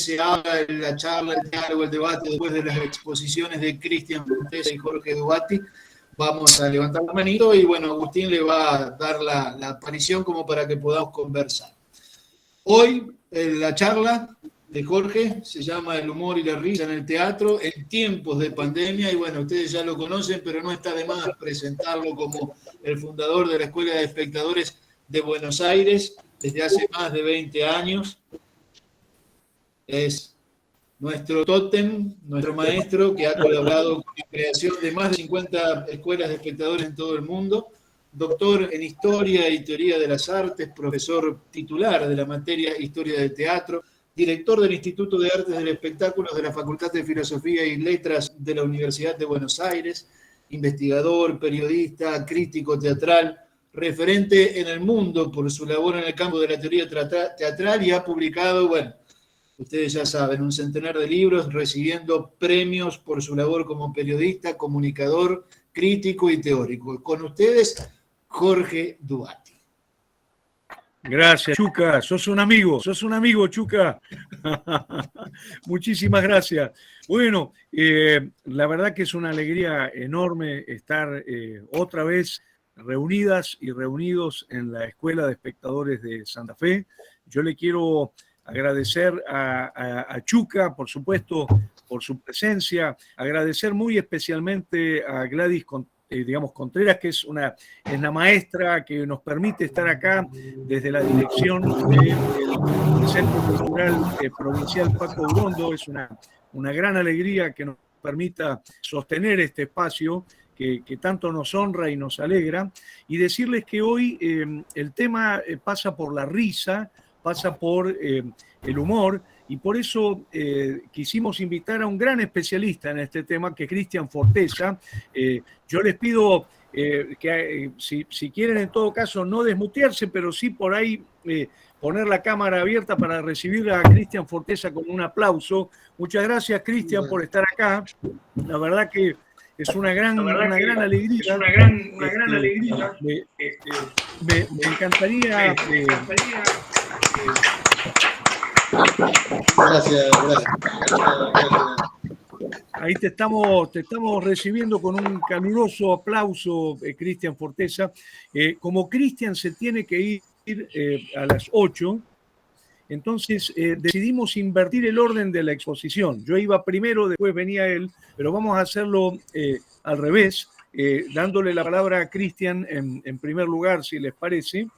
se haga la charla, el diálogo, el debate después de las exposiciones de Cristian Forteza y Jorge Duatti, vamos a levantar la manito y bueno, Agustín le va a dar la aparición como para que podamos conversar. Hoy la charla de Jorge se llama El humor y la risa en el teatro en tiempos de pandemia, y bueno, ustedes ya lo conocen, pero no está de más presentarlo como el fundador de la Escuela de Espectadores de Buenos Aires desde hace más de 20 años. Es nuestro tótem, nuestro maestro, que ha colaborado con la creación de más de 50 escuelas de espectadores en todo el mundo, doctor en Historia y Teoría de las Artes, profesor titular de la materia Historia del Teatro, director del Instituto de Artes del Espectáculo de la Facultad de Filosofía y Letras de la Universidad de Buenos Aires, investigador, periodista, crítico teatral, referente en el mundo por su labor en el campo de la teoría teatral, y ha publicado, bueno, ustedes ya saben, un centenar de libros, recibiendo premios por su labor como periodista, comunicador, crítico y teórico. Con ustedes, Jorge Duatti. Gracias, Chuca. Sos un amigo, Chuca. Muchísimas gracias. Bueno, la verdad que es una alegría enorme estar otra vez reunidas y reunidos en la Escuela de Espectadores de Santa Fe. Yo le quiero agradecer a Chuca, por supuesto, por su presencia, agradecer muy especialmente a Gladys Contreras, que es la maestra que nos permite estar acá desde la dirección del Centro Cultural Provincial Paco Urondo. Es una gran alegría que nos permita sostener este espacio que tanto nos honra y nos alegra, y decirles que hoy el tema pasa por la risa, pasa por el humor, y por eso quisimos invitar a un gran especialista en este tema, que es Cristian Forteza. Yo les pido que si quieren, en todo caso, no desmutearse, pero sí por ahí poner la cámara abierta para recibir a Cristian Forteza con un aplauso. Muchas gracias, Cristian, por estar acá. La verdad que es una gran alegría. Es una gran alegría. Me encantaría. Gracias. Ahí te estamos recibiendo con un caluroso aplauso, Cristian Forteza. Como Cristian se tiene que ir a las 8, entonces decidimos invertir el orden de la exposición. Yo iba primero, después venía él, pero vamos a hacerlo al revés, dándole la palabra a Cristian en primer lugar, si les parece.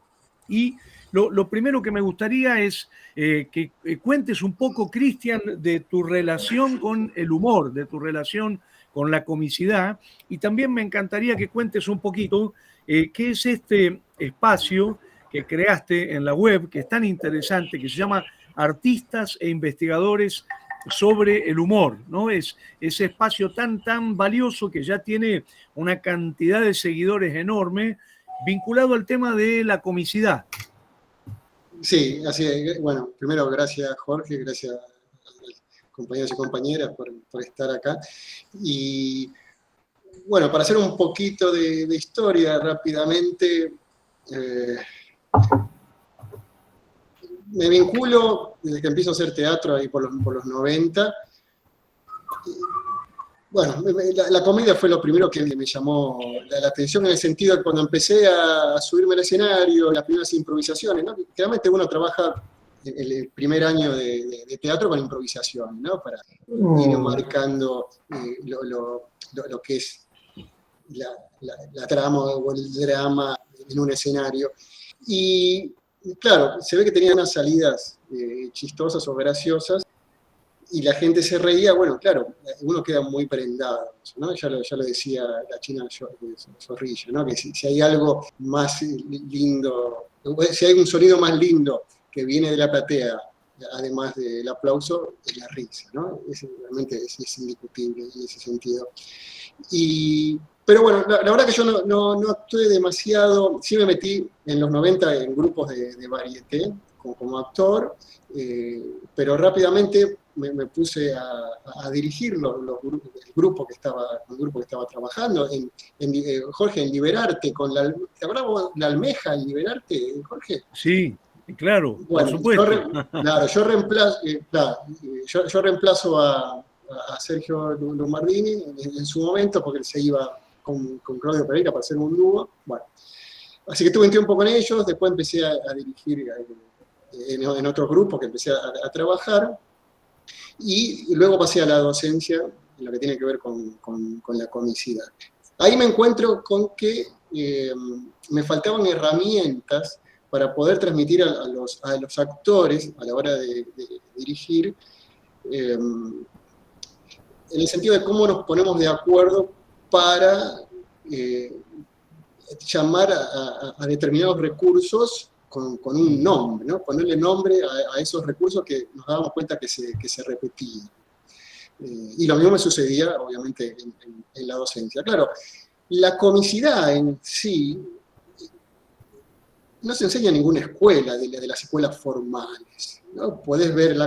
Y lo primero que me gustaría es que cuentes un poco, Cristian, de tu relación con el humor, de tu relación con la comicidad, y también me encantaría que cuentes un poquito qué es este espacio que creaste en la web, que es tan interesante, que se llama Artistas e Investigadores sobre el Humor, ¿no? Es ese espacio tan valioso que ya tiene una cantidad de seguidores enorme, vinculado al tema de la comicidad. Sí, así es. Bueno, primero gracias, Jorge, gracias a compañeros y compañeras por estar acá. Y bueno, para hacer un poquito de historia rápidamente, me vinculo desde que empiezo a hacer teatro ahí por los 90. Bueno, la comedia fue lo primero que me llamó la atención, en el sentido de que cuando empecé a subirme al escenario, las primeras improvisaciones, ¿no? Claramente uno trabaja el primer año de teatro con improvisación, ¿no? Para ir marcando lo que es la trama o el drama en un escenario. Y claro, se ve que tenía unas salidas chistosas o graciosas, y la gente se reía. Bueno, claro, uno queda muy prendado, ¿no? Ya lo decía la China Zorrilla, ¿no? Que si hay algo más lindo, si hay un sonido más lindo que viene de la platea, además del aplauso, es la risa, ¿no? Realmente es indiscutible en ese sentido. Pero bueno, la verdad que yo no actué demasiado. Sí me metí en los 90 en grupos de varieté como actor, pero rápidamente me puse a dirigir el grupo que estaba trabajando, Jorge, en Liberarte, ¿te habrá la Almeja en Liberarte, Jorge? Sí, Claro, por Bueno, supuesto. claro, yo reemplazo a Sergio Lombardini en su momento, porque él se iba con Claudio Pereira para hacer un dúo. Bueno, así que tuve un tiempo con ellos, después empecé a dirigir en otros grupos que empecé a trabajar, y luego pasé a la docencia en lo que tiene que ver con la comicidad. Ahí me encuentro con que me faltaban herramientas para poder transmitir a los actores a la hora de dirigir, en el sentido de cómo nos ponemos de acuerdo para llamar a determinados recursos con un nombre, ¿no? Ponerle nombre a esos recursos que nos dábamos cuenta que se repetían. Y lo mismo me sucedía, obviamente, en la docencia. Claro, la comicidad en sí no se enseña en ninguna escuela, de las escuelas formales, ¿no? Puedes ver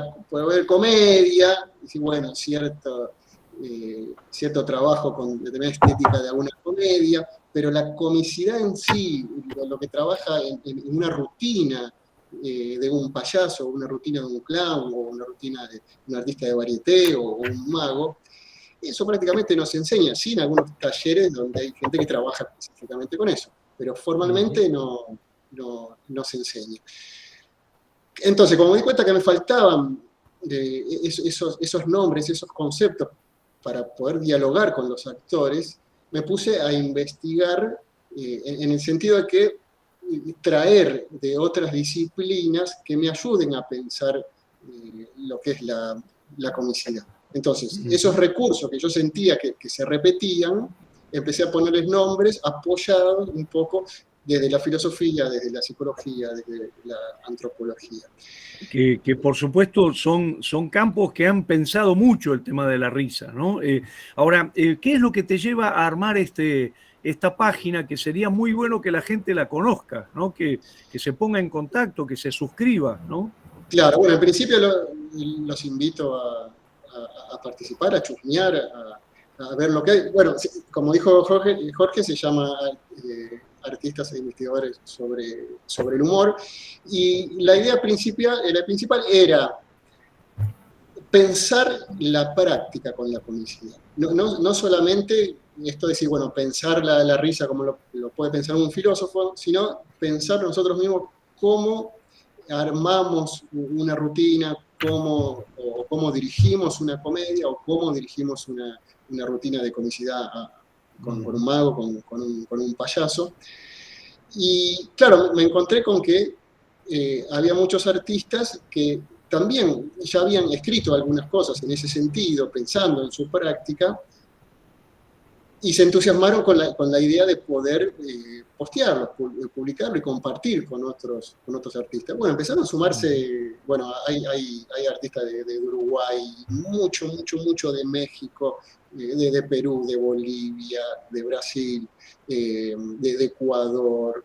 comedia, y decir, bueno, cierto trabajo con determinada estética de alguna comedia, pero la comicidad en sí, lo que trabaja en una rutina de un payaso, una rutina de un clown, o una rutina de un artista de varieté, o un mago, eso prácticamente no se enseña, sí, en algunos talleres donde hay gente que trabaja específicamente con eso, pero formalmente no se enseña. Entonces, como me di cuenta que me faltaban esos nombres, esos conceptos para poder dialogar con los actores, me puse a investigar en el sentido de que traer de otras disciplinas que me ayuden a pensar lo que es la comicidad. Entonces, esos recursos que yo sentía que se repetían, empecé a ponerles nombres apoyados un poco desde la filosofía, desde la psicología, desde la antropología. Que por supuesto son campos que han pensado mucho el tema de la risa, ¿no? Ahora, ¿qué es lo que te lleva a armar esta página, que sería muy bueno que la gente la conozca, ¿no? Que se ponga en contacto, que se suscriba, ¿no? Claro, bueno, en principio los invito a participar, a chusmear, a ver lo que hay. Bueno, como dijo Jorge se llama Artistas e Investigadores sobre el Humor, y la idea principal era pensar la práctica con la comicidad. No solamente esto de decir, bueno, pensar la risa como lo puede pensar un filósofo, sino pensar nosotros mismos cómo armamos una rutina, cómo dirigimos una comedia, o cómo dirigimos una rutina de comicidad con un mago, con un payaso. Y claro, me encontré con que había muchos artistas que también ya habían escrito algunas cosas en ese sentido, pensando en su práctica, y se entusiasmaron con la idea de poder postearlo, publicarlo y compartir con otros artistas. Bueno, empezaron a sumarse, bueno, hay artistas de Uruguay, mucho de México, de Perú, de Bolivia, de Brasil, de Ecuador.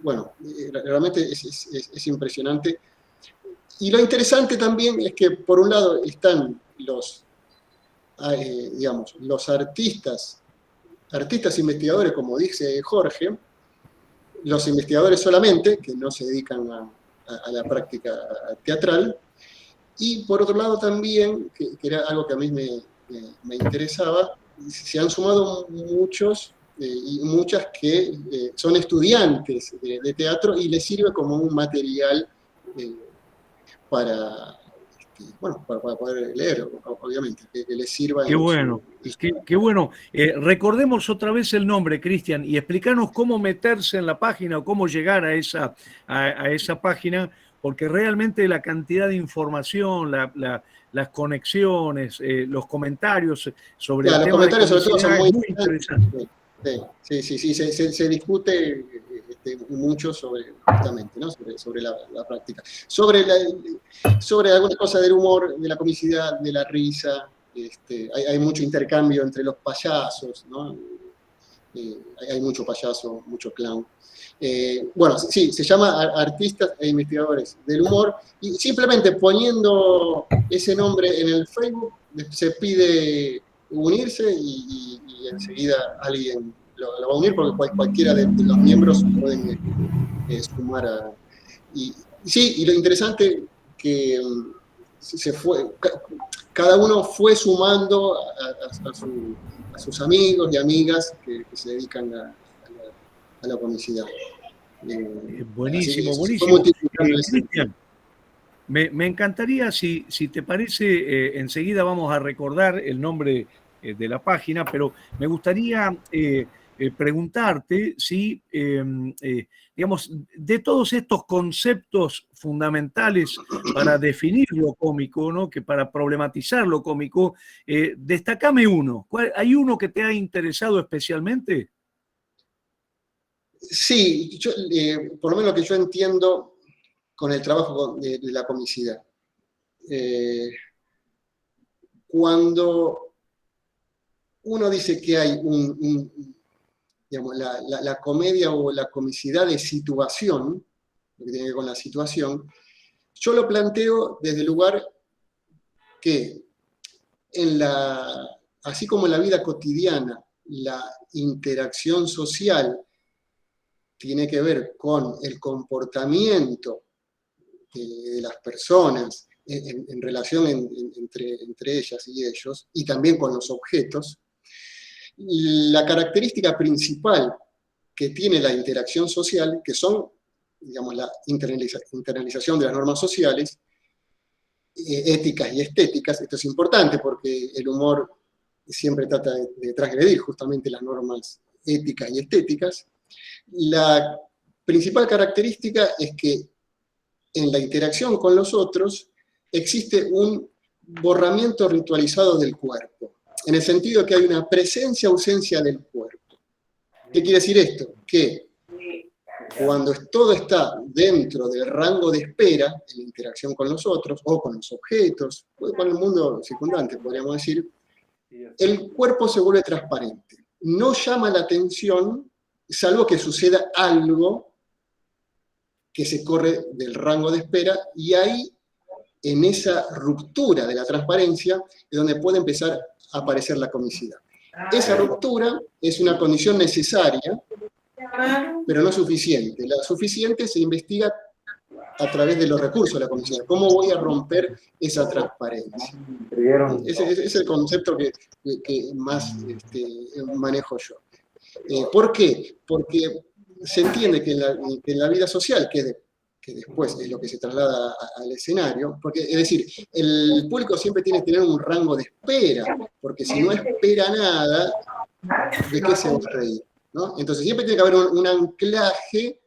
Bueno, realmente es impresionante. Y lo interesante también es que, por un lado, están los artistas investigadores, como dice Jorge, los investigadores solamente, que no se dedican a la práctica teatral, y por otro lado también, que era algo que a mí me interesaba, se han sumado muchos y muchas que son estudiantes de teatro, y les sirve como un material para poder leer, obviamente, que les sirva. Qué bueno, qué bueno. Recordemos otra vez el nombre, Cristian, y explícanos cómo meterse en la página o cómo llegar a esa página, porque realmente la cantidad de información, las conexiones, los comentarios sobre el tema de sobre todo son muy interesantes. Sí, se discute mucho justamente, ¿no? sobre la práctica. Sobre algunas cosas del humor, de la comicidad, de la risa. Hay mucho intercambio entre los payasos, ¿no? Hay mucho payaso, mucho clown. Bueno, sí, se llama Artistas e Investigadores del Humor, y simplemente poniendo ese nombre en el Facebook se pide unirse, y enseguida alguien lo va a unir, porque cualquiera de los miembros pueden sumar y Sí, y lo interesante que cada uno fue sumando a sus amigos y amigas que se dedican a la comicidad. Buenísimo, Se fue buenísimo. multiplicando ese. Cristian, me encantaría, si te parece, enseguida vamos a recordar el nombre de la página, pero me gustaría preguntarte si, digamos, de todos estos conceptos fundamentales para definir lo cómico, ¿no? Que para problematizar lo cómico, destacame uno. ¿Hay uno que te ha interesado especialmente? Sí, por lo menos lo que yo entiendo con el trabajo de la comicidad. Cuando uno dice que hay digamos, la comedia o la comicidad de situación, lo que tiene que ver con la situación, yo lo planteo desde el lugar que, así como en la vida cotidiana, la interacción social tiene que ver con el comportamiento de las personas en relación entre ellas y ellos, y también con los objetos, la característica principal que tiene la interacción social, que son, digamos, la internalización de las normas sociales, éticas y estéticas. Esto es importante porque el humor siempre trata de transgredir justamente las normas éticas y estéticas. La principal característica es que en la interacción con los otros existe un borramiento ritualizado del cuerpo, en el sentido que hay una presencia-ausencia del cuerpo. ¿Qué quiere decir esto? Que cuando todo está dentro del rango de espera, en la interacción con los otros, o con los objetos, o con el mundo circundante, podríamos decir, el cuerpo se vuelve transparente. No llama la atención, salvo que suceda algo que se corre del rango de espera, y ahí, en esa ruptura de la transparencia, es donde puede empezar a aparecer la comicidad. Esa ruptura es una condición necesaria, pero no suficiente. La suficiente se investiga a través de los recursos de la comicidad. ¿Cómo voy a romper esa transparencia? Ese es el concepto que más manejo yo. ¿Por qué? Porque se entiende que en la vida social, que después es lo que se traslada al escenario, porque, es decir, el público siempre tiene que tener un rango de espera, porque si no espera nada, ¿de qué se va a reír? ¿No? Entonces siempre tiene que haber un anclaje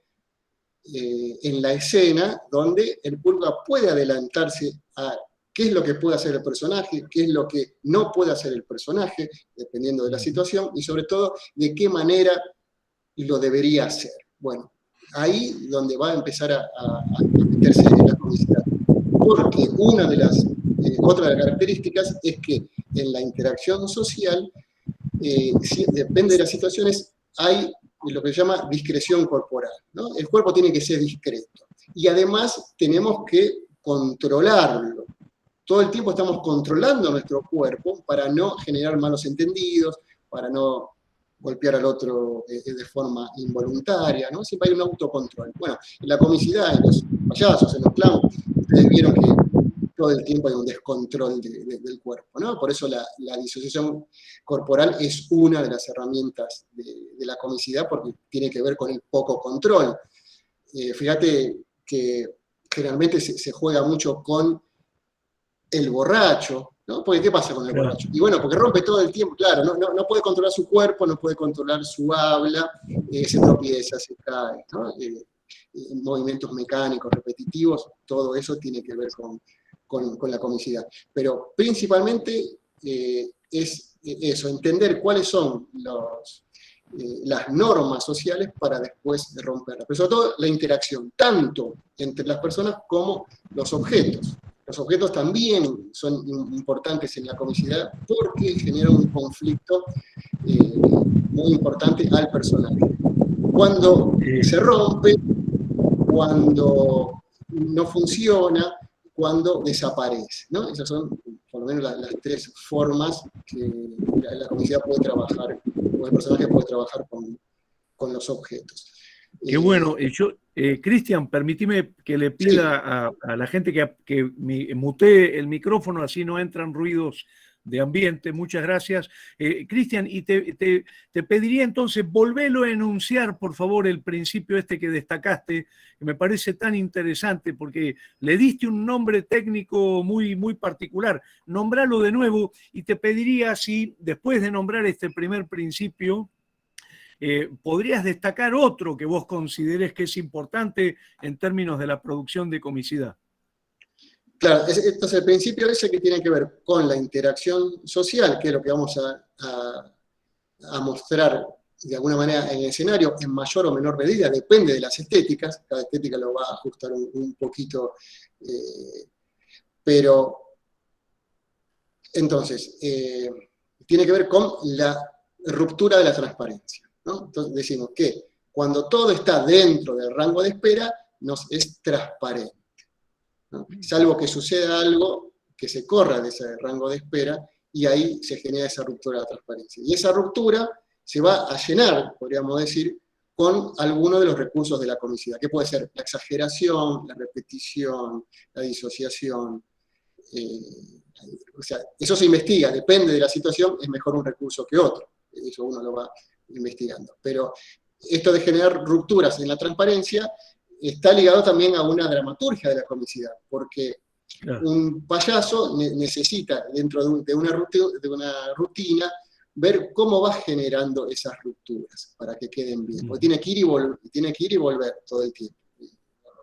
en la escena donde el público puede adelantarse a qué es lo que puede hacer el personaje, qué es lo que no puede hacer el personaje, dependiendo de la situación, y sobre todo de qué manera lo debería hacer. Bueno, ahí donde va a empezar a meterse en la comicidad. Porque otra de las características es que en la interacción social, depende de las situaciones, hay lo que se llama discreción corporal, ¿no? El cuerpo tiene que ser discreto. Y además tenemos que controlarlo. Todo el tiempo estamos controlando nuestro cuerpo para no generar malos entendidos, para no golpear al otro de forma involuntaria, ¿no? Siempre hay un autocontrol. Bueno, en la comicidad, en los payasos, en los clowns, ustedes vieron que todo el tiempo hay un descontrol del cuerpo, ¿no? Por eso la disociación corporal es una de las herramientas de la comicidad, porque tiene que ver con el poco control. Fíjate que generalmente se juega mucho con el borracho, ¿no? Porque ¿qué pasa con el borracho? Y bueno, porque rompe todo el tiempo, claro, no puede controlar su cuerpo, no puede controlar su habla, se tropieza, se cae, ¿no? Movimientos mecánicos, repetitivos, todo eso tiene que ver con la comicidad. Pero principalmente es eso, entender cuáles son las normas sociales para después romperlas. Pero sobre todo la interacción, tanto entre las personas como los objetos. Los objetos también son importantes en la comicidad porque generan un conflicto muy importante al personaje. Cuando se rompe, cuando no funciona, cuando desaparece, ¿no? Esas son, por lo menos, las tres formas que la comicidad puede trabajar, o el personaje puede trabajar con los objetos. Qué bueno. Cristian, permíteme que le pida a la gente que mutee el micrófono, así no entran ruidos de ambiente. Muchas gracias. Cristian, y te pediría entonces, volvelo a enunciar, por favor, el principio este que destacaste, que me parece tan interesante, porque le diste un nombre técnico muy, muy particular. Nombralo de nuevo y te pediría si, después de nombrar este primer principio, ¿podrías destacar otro que vos consideres que es importante en términos de la producción de comicidad? Claro, entonces el principio ese que tiene que ver con la interacción social, que es lo que vamos a mostrar de alguna manera en el escenario, en mayor o menor medida, depende de las estéticas, cada estética lo va a ajustar un poquito, pero entonces, tiene que ver con la ruptura de la transparencia, ¿no? Entonces decimos que cuando todo está dentro del rango de espera, nos es transparente, ¿no? Salvo que suceda algo que se corra de ese rango de espera, y ahí se genera esa ruptura de la transparencia. Y esa ruptura se va a llenar, podríamos decir, con alguno de los recursos de la comicidad, que puede ser la exageración, la repetición, la disociación. O sea, eso se investiga, depende de la situación, es mejor un recurso que otro. Eso uno lo va investigando. Pero esto de generar rupturas en la transparencia está ligado también a una dramaturgia de la comicidad, porque un payaso necesita, dentro de una rutina, ver cómo va generando esas rupturas para que queden bien. Porque tiene que ir y volver todo el tiempo.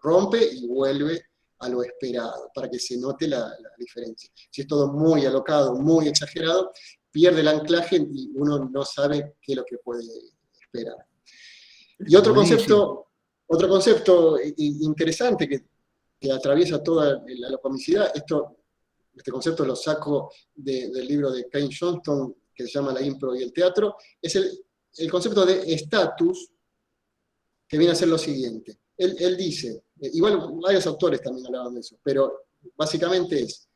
Rompe y vuelve a lo esperado, para que se note la diferencia. Si es todo muy alocado, muy exagerado, pierde el anclaje y uno no sabe qué es lo que puede esperar. Y otro concepto interesante que atraviesa toda la comicidad, este concepto lo saco del libro de Kane Johnston, que se llama La impro y el teatro, es el concepto de estatus, que viene a ser lo siguiente. Él dice, igual varios autores también hablaban de eso, pero básicamente es,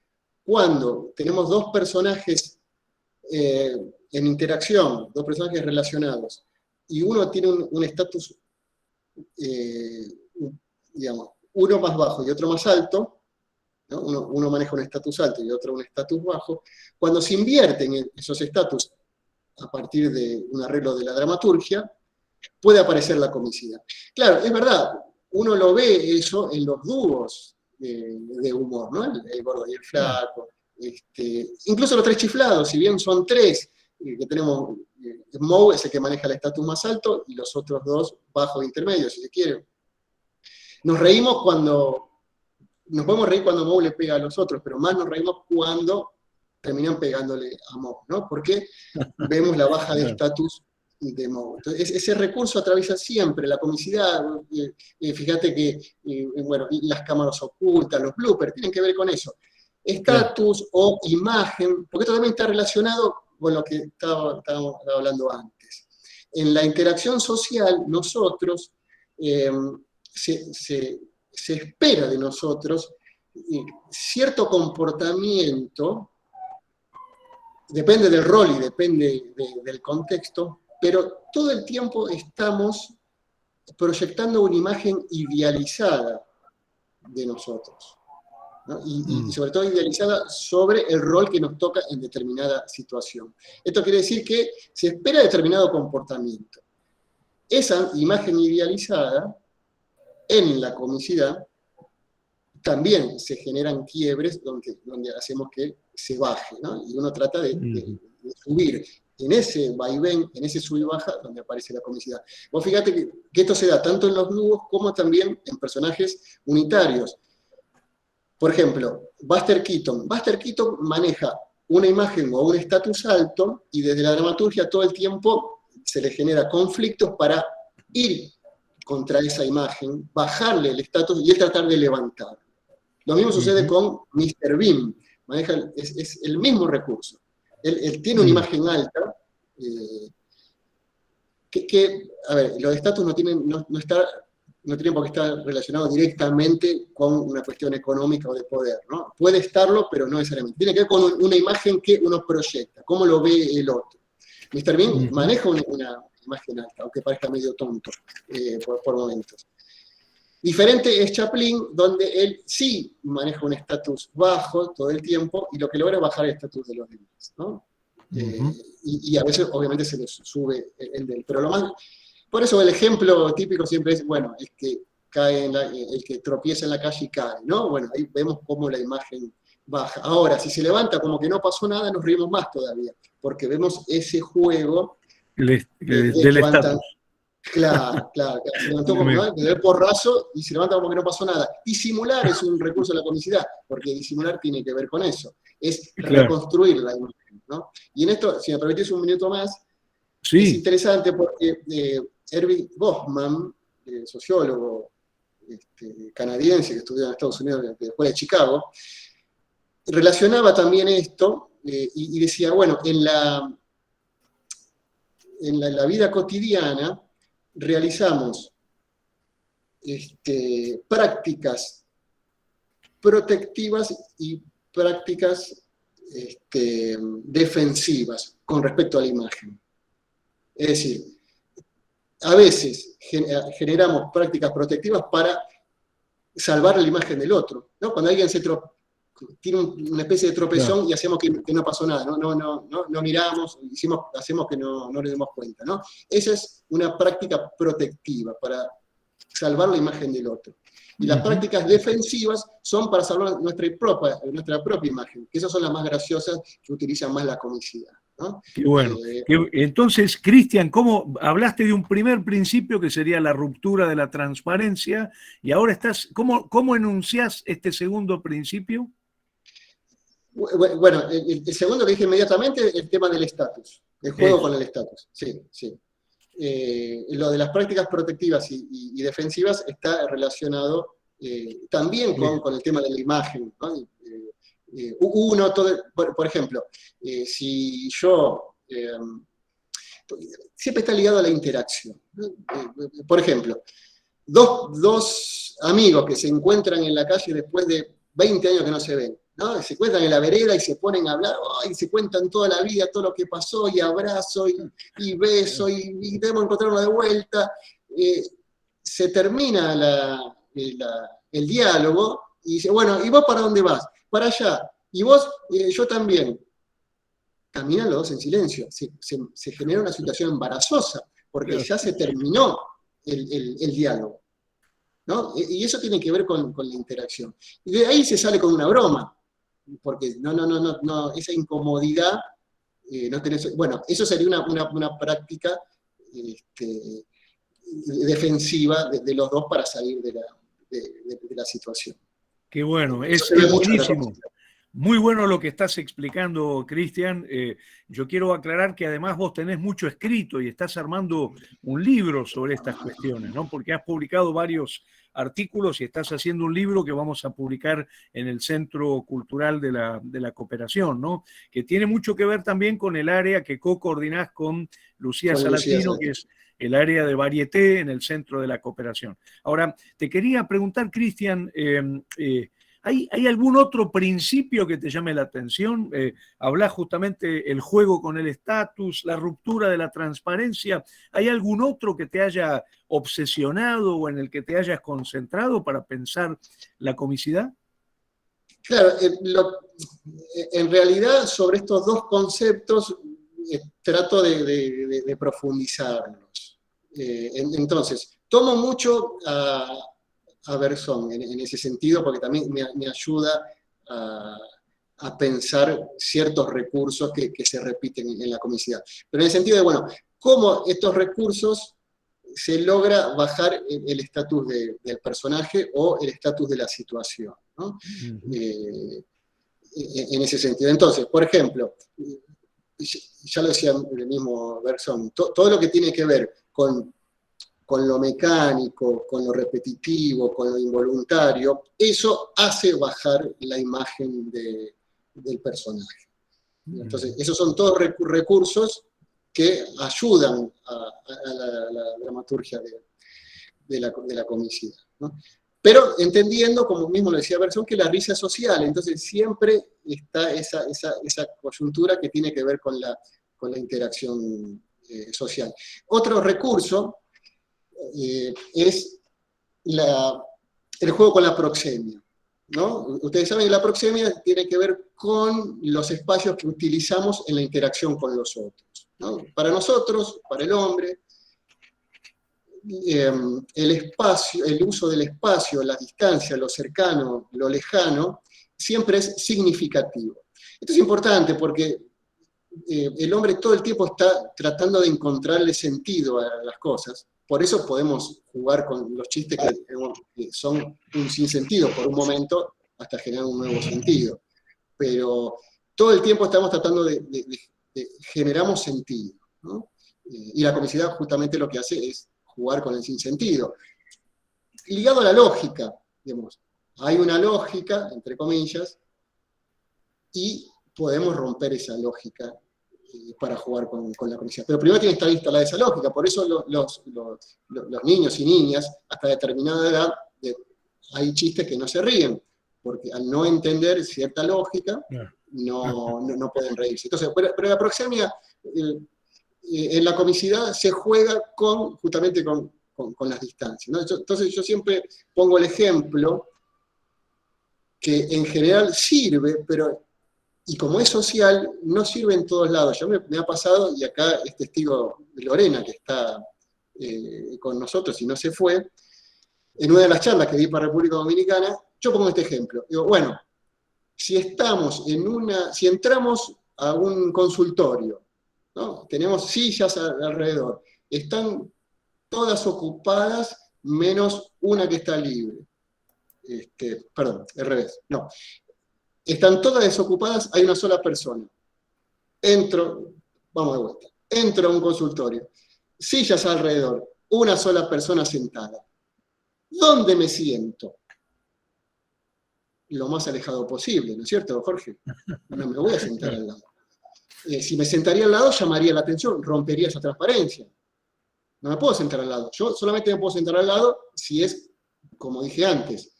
cuando tenemos dos personajes en interacción, dos personajes relacionados, y uno tiene un estatus, digamos, uno más bajo y otro más alto, ¿no? Uno maneja un estatus alto y otro un estatus bajo, cuando se invierten esos estatus a partir de un arreglo de la dramaturgia, puede aparecer la comicidad. Claro, es verdad, uno lo ve eso en los dúos de humor, ¿no? El gordo y el flaco, incluso los tres chiflados, si bien son tres, que tenemos, Moe es el que maneja el estatus más alto, y los otros dos bajo e intermedio, si se quiere. Nos podemos reír cuando Moe le pega a los otros, pero más nos reímos cuando terminan pegándole a Moe, ¿no? Porque vemos la baja de estatus de Moe. Entonces, ese recurso atraviesa siempre la comicidad. Fíjate que, bueno, las cámaras ocultas, los bloopers, tienen que ver con eso. Estatus o imagen, porque esto también está relacionado con lo que estábamos hablando antes. En la interacción social, nosotros, se espera de nosotros cierto comportamiento, depende del rol y depende del contexto, pero todo el tiempo estamos proyectando una imagen idealizada de nosotros, ¿no? Y sobre todo idealizada sobre el rol que nos toca en determinada situación. Esto quiere decir que se espera determinado comportamiento. Esa imagen idealizada, en la comicidad, también se generan quiebres donde hacemos que se baje, ¿no? Y uno trata de subir. En ese vaivén, en ese sub y baja, donde aparece la comicidad. Vos fíjate que esto se da tanto en los dúos como también en personajes unitarios. Por ejemplo, Buster Keaton. Buster Keaton maneja una imagen o un estatus alto, y desde la dramaturgia todo el tiempo se le genera conflictos para ir contra esa imagen, bajarle el estatus y él tratar de levantarlo. Lo mismo sucede con Mr. Bean. Es el mismo recurso. Él tiene una imagen alta, a ver, los estatus no tienen por qué estar relacionados directamente con una cuestión económica o de poder, ¿no? Puede estarlo, pero no necesariamente. Tiene que ver con una imagen que uno proyecta, cómo lo ve el otro. Mr. Bean maneja una imagen alta, aunque parezca medio tonto por momentos. Diferente es Chaplin, donde él sí maneja un estatus bajo todo el tiempo y lo que logra es bajar el estatus de los demás, ¿no? Y a veces, obviamente, se les sube el de él. Pero por eso el ejemplo típico siempre es, bueno, es que cae el que tropieza en la calle y cae, ¿no? Bueno, ahí vemos cómo la imagen baja. Ahora, si se levanta como que no pasó nada, nos reímos más todavía, porque vemos ese juego del estatus. Claro, se levantó como, ¿no? Le da el porrazo y se levanta como que no pasó nada. Disimular es un recurso de la comicidad, porque disimular tiene que ver con eso, es reconstruir la imagen, ¿no? Y en esto, si me permitís un minuto más, sí, es interesante porque Erving Goffman, sociólogo canadiense que estudió en Estados Unidos de la Escuela de Chicago, relacionaba también esto y decía, bueno, en la vida cotidiana realizamos prácticas protectivas y prácticas defensivas con respecto a la imagen. Es decir, a veces generamos prácticas protectivas para salvar la imagen del otro, ¿no? Cuando alguien tiene una especie de tropezón y hacemos que no pasó nada, no miramos, hacemos que no le demos cuenta, ¿no? Esa es una práctica protectiva para salvar la imagen del otro. Y las prácticas defensivas son para salvar nuestra propia imagen, que esas son las más graciosas que utilizan más la comicidad, ¿no? Qué bueno. Entonces, Cristian, ¿cómo hablaste de un primer principio que sería la ruptura de la transparencia? Y ahora ¿cómo enunciás este segundo principio? Bueno, el segundo que dije inmediatamente es el tema del estatus, el juego con el estatus, sí. Lo de las prácticas protectivas y defensivas está relacionado también con el tema de la imagen, ¿no? Por ejemplo, si yo... siempre está ligado a la interacción, ¿no? Por ejemplo, dos amigos que se encuentran en la calle después de 20 años que no se ven, ¿no? Se encuentran en la vereda y se ponen a hablar, y se cuentan toda la vida, todo lo que pasó, y abrazo, y beso, y debemos encontrarnos de vuelta. Se termina el diálogo, y dice, bueno, ¿y vos para dónde vas? Para allá. Y vos, yo también. Caminan los dos en silencio. Se genera una situación embarazosa, porque ya se terminó el diálogo, ¿no? Y eso tiene que ver con la interacción. Y de ahí se sale con una broma, porque no, esa incomodidad, no tenés, bueno, eso sería una práctica defensiva de los dos para salir de la situación. Qué bueno, es buenísimo. Muy bueno lo que estás explicando, Cristian. Yo quiero aclarar que además vos tenés mucho escrito y estás armando un libro sobre estas cuestiones, ¿no? Porque has publicado varios artículos y estás haciendo un libro que vamos a publicar en el Centro Cultural de la Cooperación, ¿no? Que tiene mucho que ver también con el área que co-coordinás con Lucía Salatino, que es el área de varieté en el Centro de la Cooperación. Ahora, te quería preguntar, Cristian, ¿hay algún otro principio que te llame la atención? Hablás justamente el juego con el estatus, la ruptura de la transparencia. ¿Hay algún otro que te haya obsesionado o en el que te hayas concentrado para pensar la comicidad? Claro, en realidad sobre estos dos conceptos trato de profundizarlos. Entonces, tomo mucho a Bergson en ese sentido, porque también me ayuda a pensar ciertos recursos que se repiten en la comicidad. Pero en el sentido de, bueno, cómo estos recursos se logra bajar el estatus del personaje o el estatus de la situación, ¿no? En ese sentido. Entonces, por ejemplo, ya lo decía el mismo Bergson, todo lo que tiene que ver con lo mecánico, con lo repetitivo, con lo involuntario, eso hace bajar la imagen del personaje. Entonces, esos son todos recursos que ayudan a la dramaturgia de la comicidad, ¿no? Pero entendiendo, como mismo lo decía Bergson, que la risa es social, entonces siempre está esa coyuntura que tiene que ver con la interacción social. Otro recurso es el juego con la proxemia, ¿no? Ustedes saben que la proxemia tiene que ver con los espacios que utilizamos en la interacción con los otros, ¿no? Para nosotros, para el hombre, el espacio, el uso del espacio, la distancia, lo cercano, lo lejano, siempre es significativo. Esto es importante porque el hombre todo el tiempo está tratando de encontrarle sentido a las cosas. Por eso podemos jugar con los chistes que son un sinsentido por un momento hasta generar un nuevo sentido. Pero todo el tiempo estamos tratando de generamos sentido, ¿no? Y la comicidad justamente lo que hace es jugar con el sinsentido. Ligado a la lógica, digamos, hay una lógica, entre comillas, y podemos romper esa lógica para jugar con la comicidad. Pero primero tiene que estar instalada esa lógica, por eso los niños y niñas, hasta determinada edad, hay chistes que no se ríen, porque al no entender cierta lógica, no pueden reírse. Entonces, pero la proxemia, en la comicidad se juega justamente con las distancias, ¿no? Entonces yo siempre pongo el ejemplo que en general sirve, y como es social, no sirve en todos lados. Ya me ha pasado, y acá es testigo de Lorena, que está con nosotros y no se fue, en una de las charlas que di para República Dominicana, yo pongo este ejemplo. Digo, bueno, si entramos a un consultorio, ¿no? Tenemos sillas alrededor, están todas ocupadas menos una que está libre. Perdón, al revés, no. Están todas desocupadas, hay una sola persona. Vamos de vuelta, entro a un consultorio, sillas alrededor, una sola persona sentada. ¿Dónde me siento? Lo más alejado posible, ¿no es cierto, Jorge? No me voy a sentar al lado. Si me sentaría al lado, llamaría la atención, rompería esa transparencia. No me puedo sentar al lado. Yo solamente me puedo sentar al lado si es, como dije antes,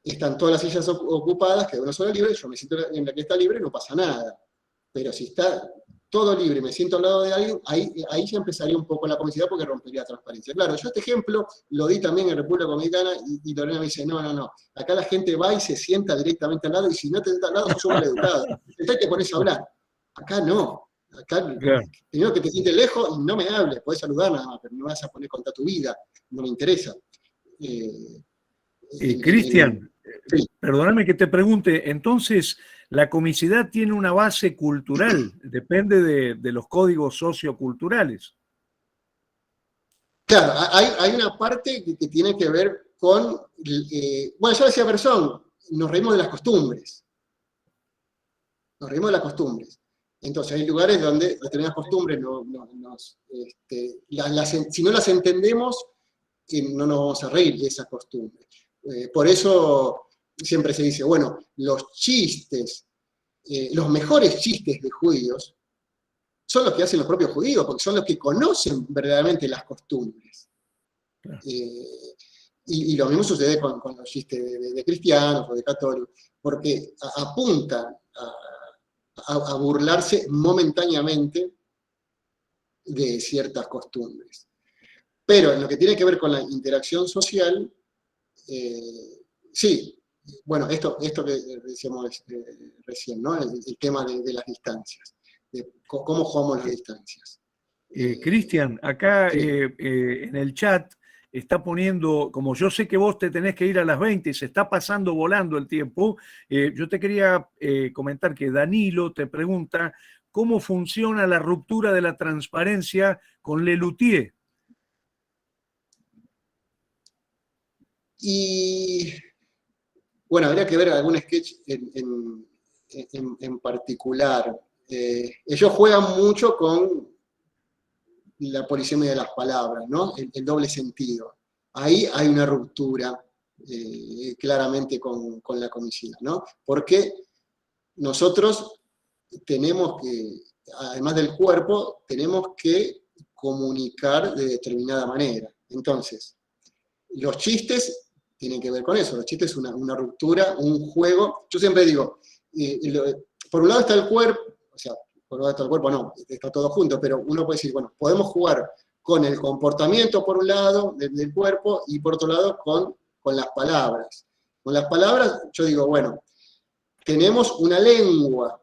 están todas las sillas ocupadas, queda una sola libre, yo me siento en la que está libre, no pasa nada. Pero si está todo libre y me siento al lado de alguien, ahí ya empezaría un poco la comicidad porque rompería la transparencia. Claro, yo este ejemplo lo di también en República Dominicana y Lorena me dice, no, acá la gente va y se sienta directamente al lado y si no te sientas al lado, sos un maleducado. Entonces te pones a hablar. Acá no. Acá, claro. Primero que te sientes lejos y no me hables, podés saludar nada más, pero no vas a poner contra tu vida, no me interesa. Cristian, sí. Perdóname que te pregunte, entonces, ¿la comicidad tiene una base cultural? Depende de los códigos socioculturales. Claro, hay una parte que tiene que ver con, bueno, ya decía Bersón, nos reímos de las costumbres. Nos reímos de las costumbres. Entonces hay lugares donde determinadas costumbres si no las entendemos, no nos vamos a reír de esas costumbres. Por eso siempre se dice, bueno, los chistes, los mejores chistes de judíos son los que hacen los propios judíos, porque son los que conocen verdaderamente las costumbres. Claro. Y lo mismo sucede con los chistes de cristianos o de católicos, porque apuntan a burlarse momentáneamente de ciertas costumbres. Pero en lo que tiene que ver con la interacción social, sí, bueno, esto que decíamos recién, ¿no? El tema de las distancias, de cómo jugamos las distancias. Cristian, acá sí. En el chat está poniendo, como yo sé que vos te tenés que ir a las 20 y se está pasando volando el tiempo, yo te quería comentar que Danilo te pregunta cómo funciona la ruptura de la transparencia con Lelutier. Y bueno, habría que ver algún sketch en particular. Ellos juegan mucho con la polisemia de las palabras, ¿no? El doble sentido. Ahí hay una ruptura claramente con la comicidad, ¿no? Porque nosotros tenemos que, además del cuerpo, tenemos que comunicar de determinada manera. Entonces, los chistes tienen que ver con eso. Los chistes es una ruptura, un juego. Yo siempre digo, por un lado está el cuerpo, o sea, con el resto del cuerpo, no, está todo junto, pero uno puede decir, bueno, podemos jugar con el comportamiento por un lado del cuerpo y por otro lado con las palabras. Con las palabras, yo digo, bueno, tenemos una lengua,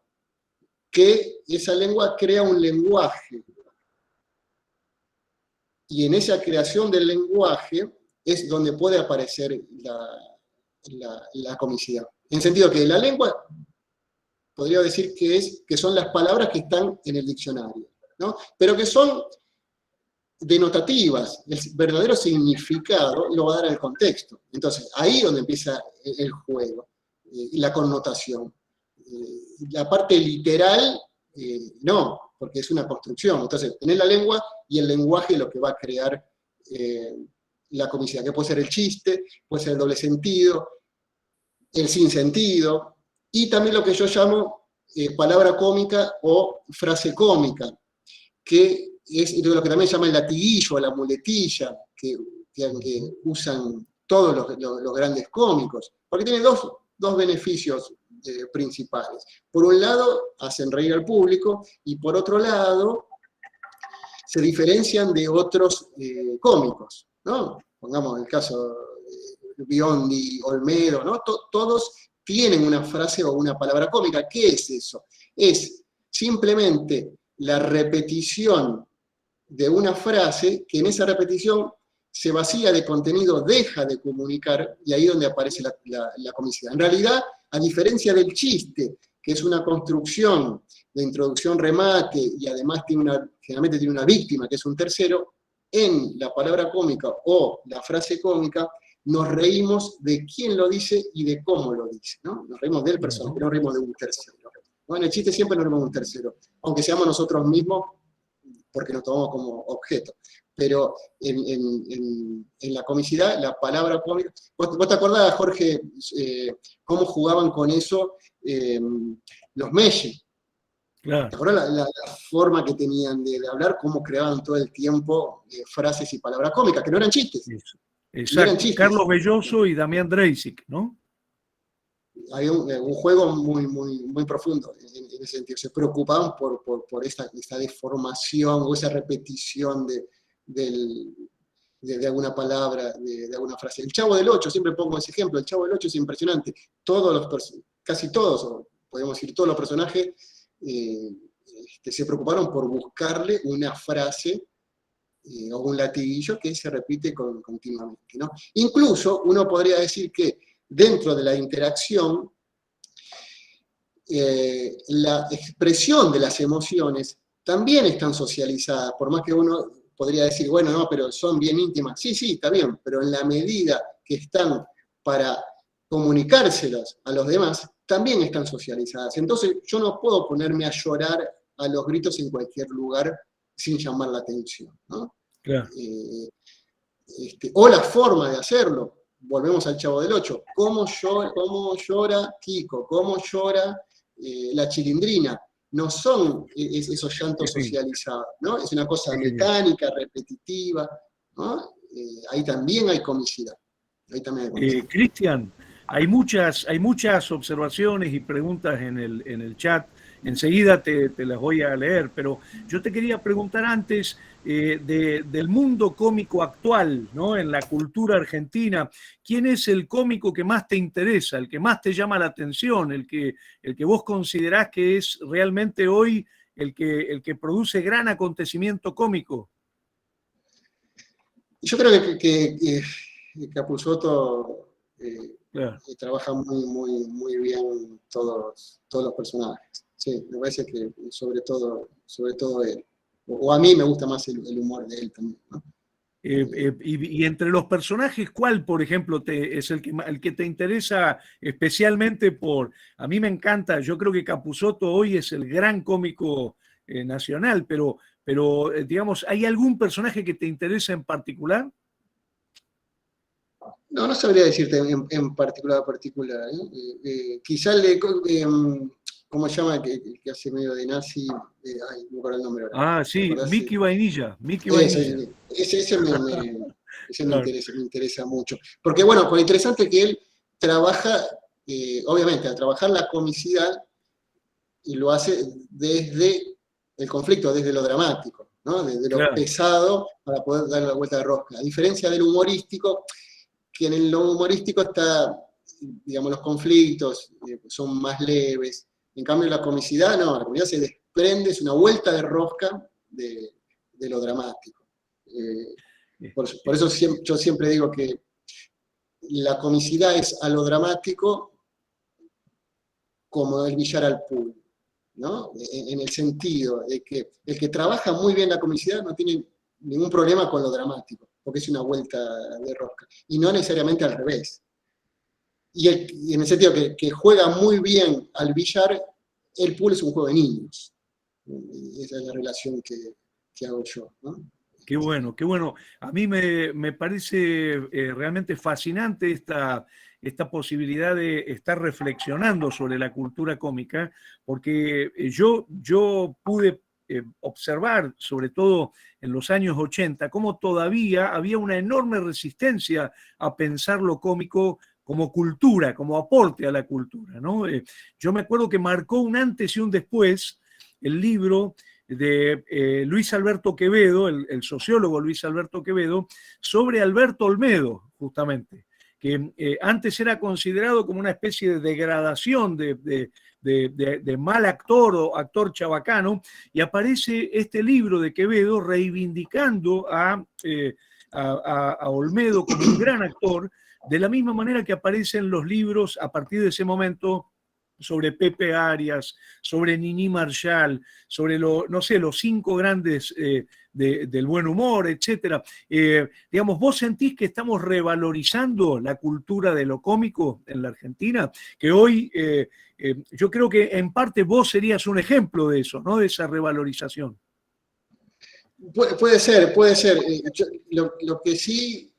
que esa lengua crea un lenguaje. Y en esa creación del lenguaje es donde puede aparecer la comicidad. En el sentido que la lengua, podría decir que son las palabras que están en el diccionario, ¿no? Pero que son denotativas, el verdadero significado lo va a dar el contexto. Entonces, ahí es donde empieza el juego, la connotación. La parte literal, no, porque es una construcción. Entonces, tenés la lengua y el lenguaje es lo que va a crear la comicidad, que puede ser el chiste, puede ser el doble sentido, el sinsentido, y también lo que yo llamo palabra cómica o frase cómica, que es lo que también se llama el latiguillo, la muletilla, que usan todos los grandes cómicos, porque tiene dos beneficios principales. Por un lado, hacen reír al público, y por otro lado, se diferencian de otros cómicos, ¿no? Pongamos el caso de Biondi, Olmedo, ¿no? Todos tienen una frase o una palabra cómica. ¿Qué es eso? Es simplemente la repetición de una frase que en esa repetición se vacía de contenido, deja de comunicar, y ahí es donde aparece la comicidad. En realidad, a diferencia del chiste, que es una construcción de introducción, remate, y además generalmente tiene una víctima, que es un tercero, en la palabra cómica o la frase cómica, nos reímos de quién lo dice y de cómo lo dice, ¿no? Nos reímos del personaje, no nos reímos de un tercero. Bueno, el chiste siempre nos reímos de un tercero, aunque seamos nosotros mismos, porque nos tomamos como objeto. Pero en la comicidad, la palabra cómica... ¿Vos te acordás, Jorge, cómo jugaban con eso los Messi? Claro. ¿Te acordás la forma que tenían de hablar, cómo creaban todo el tiempo frases y palabras cómicas, que no eran chistes? Exacto. No eran chistes. Carlos Belloso y Damián Dreisig, ¿no? Hay un juego muy profundo en ese sentido. Se preocupaban por esta deformación o esa repetición de alguna palabra, de alguna frase. El Chavo del Ocho, siempre pongo ese ejemplo, el Chavo del Ocho es impresionante. Casi todos, o podemos decir todos los personajes, se preocuparon por buscarle una frase o un latiguillo que se repite continuamente, ¿no? Incluso uno podría decir que dentro de la interacción, la expresión de las emociones también están socializadas, por más que uno podría decir, bueno, no, pero son bien íntimas. Sí, está bien, pero en la medida que están para comunicárselas a los demás, también están socializadas. Entonces yo no puedo ponerme a llorar a los gritos en cualquier lugar sin llamar la atención, ¿no? Claro. O la forma de hacerlo. Volvemos al Chavo del Ocho. ¿Cómo llora Kiko? ¿Cómo llora la Chilindrina? No son esos llantos socializados, ¿no? Es una cosa mecánica, repetitiva, ¿no? Ahí también hay comicidad. Cristian, hay muchas observaciones y preguntas en el chat. Enseguida te las voy a leer, pero yo te quería preguntar antes del mundo cómico actual, ¿no? En la cultura argentina, ¿quién es el cómico que más te interesa, el que más te llama la atención, el que vos considerás que es realmente hoy el que produce gran acontecimiento cómico? Yo creo que Capusotto claro, trabaja muy bien todos los personajes. Sí, me parece que sobre todo él. O a mí me gusta más el humor de él también, ¿no? Y entre los personajes, ¿cuál, por ejemplo, es el que te interesa especialmente a mí me encanta, yo creo que Capusotto hoy es el gran cómico nacional, pero digamos, ¿hay algún personaje que te interesa en particular? No sabría decirte en particular. Quizá ¿cómo se llama? Que hace medio de nazi. No me acuerdo el nombre ahora. Ah, sí, Mickey Vainilla. Ese me interesa mucho. Porque, bueno, lo interesante es que él trabaja, obviamente, al trabajar la comicidad, y lo hace desde el conflicto desde lo dramático, ¿no? Desde lo Claro. pesado para poder dar la vuelta de rosca. A diferencia del humorístico, que en lo humorístico está, digamos, los conflictos son más leves. En cambio, la comicidad, no, la comicidad se desprende, es una vuelta de rosca de lo dramático. Por eso yo siempre digo que la comicidad es a lo dramático como el billar al pool, ¿no? En el sentido de que el que trabaja muy bien la comicidad no tiene ningún problema con lo dramático, porque es una vuelta de rosca, y no necesariamente al revés. Y en el sentido que juega muy bien al billar, el pool es un juego de niños. Esa es la relación que hago yo, ¿no? Qué bueno, qué bueno. A mí me parece realmente fascinante esta posibilidad de estar reflexionando sobre la cultura cómica, porque yo pude observar, sobre todo en los años 80, cómo todavía había una enorme resistencia a pensar lo cómico como cultura, como aporte a la cultura, ¿no? Yo me acuerdo que marcó un antes y un después el libro de Luis Alberto Quevedo, el sociólogo Luis Alberto Quevedo, sobre Alberto Olmedo, justamente, que antes era considerado como una especie de degradación de mal actor o actor chabacano, y aparece este libro de Quevedo reivindicando a Olmedo como un gran actor, de la misma manera que aparecen los libros a partir de ese momento sobre Pepe Arias, sobre Nini Marshall, sobre no sé, los 5 grandes del buen humor, etc. Digamos, ¿vos sentís que estamos revalorizando la cultura de lo cómico en la Argentina? Que hoy yo creo que en parte vos serías un ejemplo de eso, ¿no? De esa revalorización. Puede ser, puede ser. Lo que sí,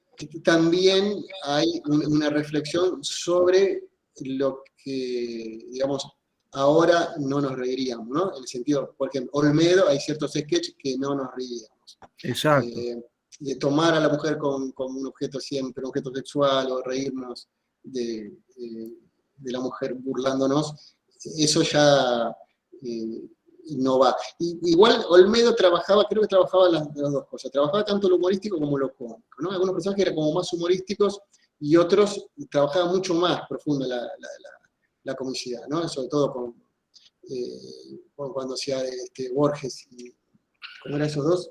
también hay una reflexión sobre lo que, digamos, ahora no nos reiríamos, ¿no? En el sentido, por ejemplo, Olmedo, hay ciertos sketches que no nos reiríamos. Exacto. De tomar a la mujer como un objeto siempre, un objeto sexual, o reírnos de la mujer burlándonos, eso ya no va. Igual Olmedo trabajaba, creo que trabajaba las dos cosas, trabajaba tanto lo humorístico como lo cómico, ¿no? Algunos personajes eran como más humorísticos y otros trabajaban mucho más profundo la comicidad, ¿no? Sobre todo cuando hacía Borges y ¿cómo eran esos dos?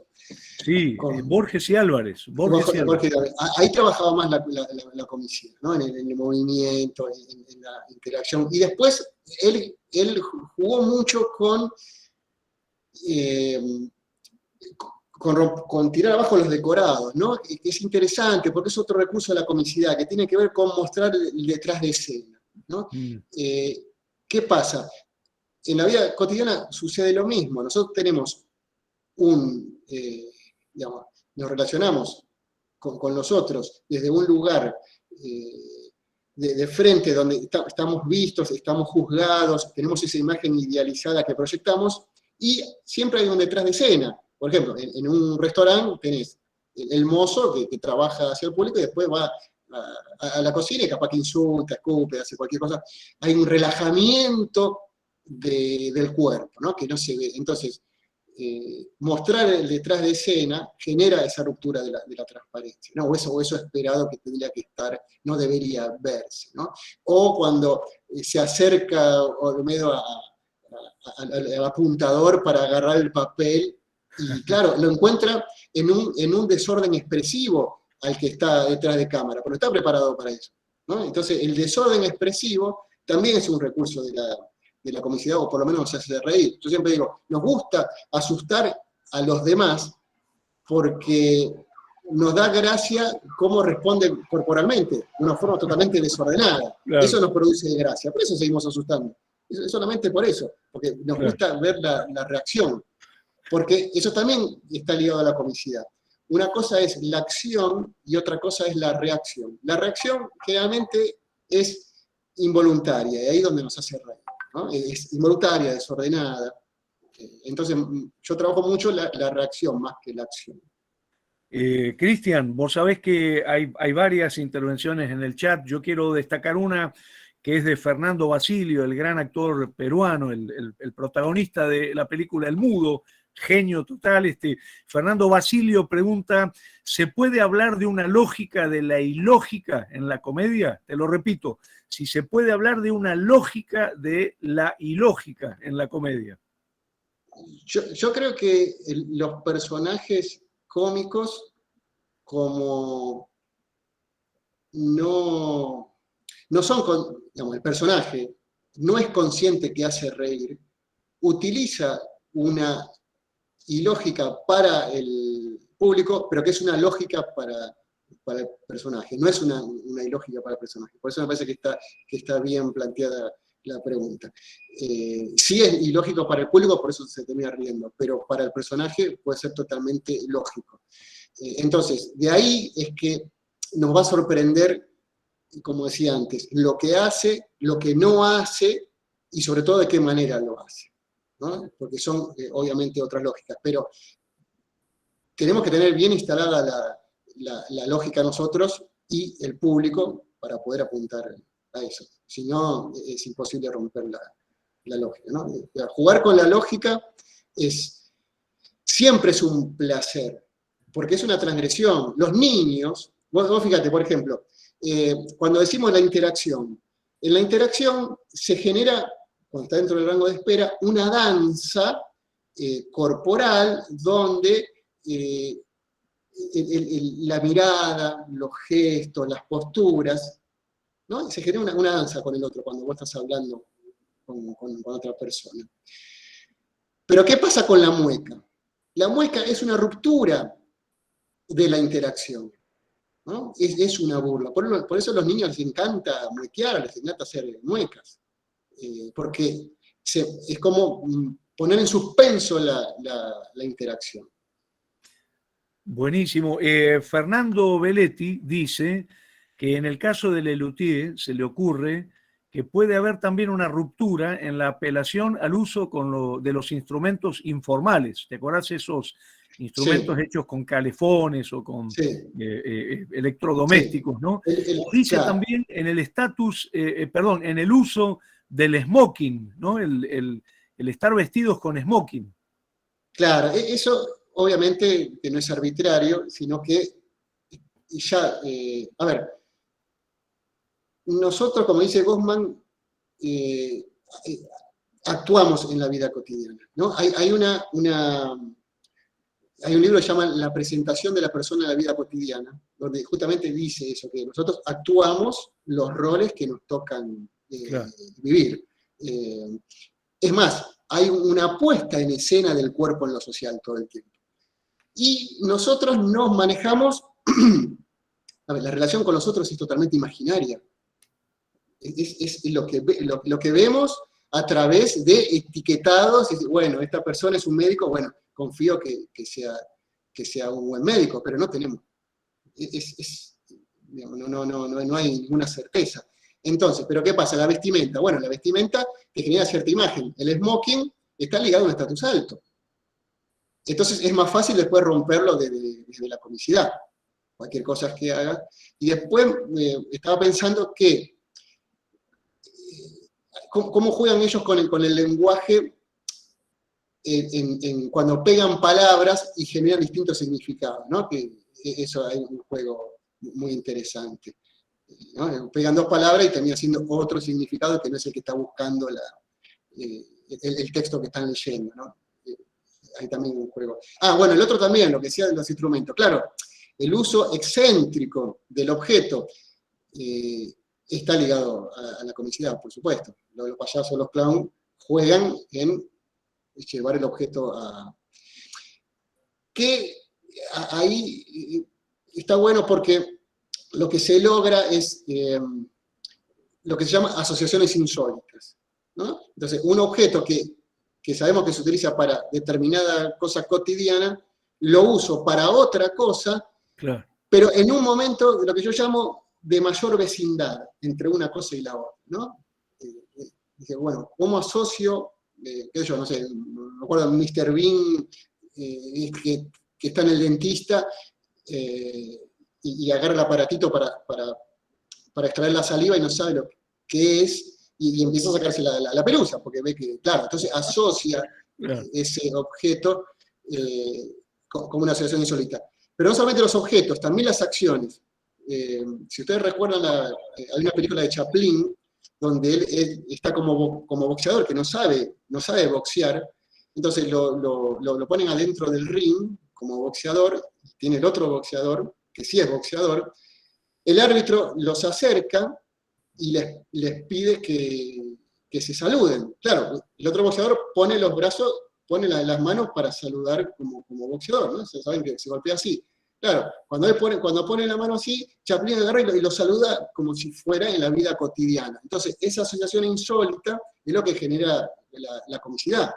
Sí, Borges y Álvarez. Borges y Álvarez. Ahí trabajaba más la comicidad, ¿no? En el movimiento, en la interacción. Y después él jugó mucho con tirar abajo los decorados, ¿no? Que es interesante porque es otro recurso de la comicidad que tiene que ver con mostrar el detrás de escena, ¿no? ¿Qué pasa? En la vida cotidiana sucede lo mismo. Nosotros tenemos digamos, nos relacionamos con los otros desde un lugar de frente donde estamos vistos, estamos juzgados, tenemos esa imagen idealizada que proyectamos, y siempre hay un detrás de escena. Por ejemplo, en un restaurante tenés el mozo que trabaja hacia el público y después va a la cocina y capaz que insulta, escupe, hace cualquier cosa. Hay un relajamiento del cuerpo, ¿no? Que no se ve. Entonces, mostrar el detrás de escena genera esa ruptura de la transparencia, ¿no? O eso esperado que tendría que estar, no debería verse, ¿no? O cuando se acerca Olmedo al apuntador para agarrar el papel, y claro, lo encuentra en un desorden expresivo al que está detrás de cámara, pero no está preparado para eso, ¿no? Entonces, el desorden expresivo también es un recurso de la comicidad, o por lo menos nos hace reír. Yo siempre digo, nos gusta asustar a los demás porque nos da gracia cómo responden corporalmente, de una forma totalmente desordenada. Claro. Eso nos produce gracia, por eso seguimos asustando. Solamente por eso, porque nos gusta ver la reacción, porque eso también está ligado a la comicidad. Una cosa es la acción y otra cosa es la reacción. La reacción generalmente es involuntaria, y ahí es donde nos hace reír, ¿no? Es involuntaria, desordenada. Entonces, yo trabajo mucho la reacción más que la acción. Cristian, vos sabés que hay varias intervenciones en el chat. Yo quiero destacar una que es de Fernando Basilio, el gran actor peruano, el protagonista de la película El Mudo, genio total. Fernando Basilio pregunta, ¿se puede hablar de una lógica de la ilógica en la comedia? Te lo repito, si se puede hablar de una lógica de la ilógica en la comedia. Yo creo que los personajes cómicos, como no son, digamos, el personaje no es consciente que hace reír, utiliza una ilógica para el público, pero que es una lógica para el personaje, no es una ilógica para el personaje. Por eso me parece que está bien planteada la pregunta. Sí es ilógico para el público, por eso se termina riendo, pero para el personaje puede ser totalmente lógico. Entonces, de ahí es que nos va a sorprender, como decía antes, lo que hace, lo que no hace, y sobre todo de qué manera lo hace, ¿no? Porque son obviamente otras lógicas, pero tenemos que tener bien instalada la lógica nosotros y el público para poder apuntar a eso. Si no, es imposible romper la lógica, ¿no? Jugar con la lógica siempre es un placer, porque es una transgresión. Los niños, vos fíjate, por ejemplo, cuando decimos la interacción, en la interacción se genera, cuando está dentro del rango de espera, una danza corporal donde la mirada, los gestos, las posturas, ¿no? Se genera una danza con el otro cuando vos estás hablando con otra persona. Pero ¿qué pasa con la mueca? La mueca es una ruptura de la interacción, ¿no? Es una burla. Por eso a los niños les encanta muequear, les encanta hacer muecas. Porque es como poner en suspenso la interacción. Buenísimo. Fernando Belletti dice que en el caso de Lelutier se le ocurre que puede haber también una ruptura en la apelación al uso de los instrumentos informales. ¿Te acordás esos instrumentos hechos con calefones o con electrodomésticos, ¿no? Dice claro. también en el en el uso del smoking, ¿no? El estar vestidos con smoking. Claro, eso obviamente que no es arbitrario, sino que ya, a ver, nosotros, como dice Goffman, actuamos en la vida cotidiana, ¿no? Hay un libro que se llama La presentación de la persona en la vida cotidiana, donde justamente dice eso, que nosotros actuamos los roles que nos tocan vivir. Es más, hay una puesta en escena del cuerpo en lo social todo el tiempo. Y nosotros nos manejamos, a ver, la relación con los otros es totalmente imaginaria. Es lo que vemos a través de etiquetados. Bueno, esta persona es un médico, bueno, confío que sea un buen médico, pero no tenemos. No hay ninguna certeza. Entonces, ¿pero qué pasa? La vestimenta. Bueno, la vestimenta te genera cierta imagen. El smoking está ligado a un estatus alto. Entonces es más fácil después romperlo desde la comicidad. Cualquier cosa que haga. Y después estaba pensando que cómo juegan ellos con el lenguaje cuando pegan palabras y generan distintos significados, ¿no? Que eso hay un juego muy interesante, ¿no? Pegan dos palabras y termina siendo otro significado que no es el que está buscando el texto que están leyendo, ¿no? Hay también un juego. Bueno, el otro también, lo que decía de los instrumentos. Claro, el uso excéntrico del objeto está ligado a la comicidad, por supuesto. Los payasos, los clowns, juegan en llevar el objeto a... Que ahí está bueno porque lo que se logra es lo que se llama asociaciones insólitas, ¿no? Entonces, un objeto que sabemos que se utiliza para determinada cosa cotidiana, lo uso para otra cosa, claro, pero en un momento de lo que yo llamo de mayor vecindad entre una cosa y la otra, ¿no? Dije, bueno, ¿cómo asocio, qué sé yo, no sé, me acuerdo de Mr. Bean, que está en el dentista y agarra el aparatito para extraer la saliva y no sabe lo que es, y empieza a sacarse la pelusa, porque ve que, claro, entonces asocia ese objeto como una asociación insólita. Pero no solamente los objetos, también las acciones. Si ustedes recuerdan, hay una película de Chaplin, donde él está como boxeador, que no sabe boxear, entonces lo ponen adentro del ring como boxeador, tiene el otro boxeador, que sí es boxeador, el árbitro los acerca y les pide que se saluden. Claro, el otro boxeador pone los brazos, pone las manos para saludar como boxeador, ¿no? Saben que se golpea así. Claro, cuando pone la mano así, Chaplin agarra y lo saluda como si fuera en la vida cotidiana. Entonces, esa asociación insólita es lo que genera la comicidad,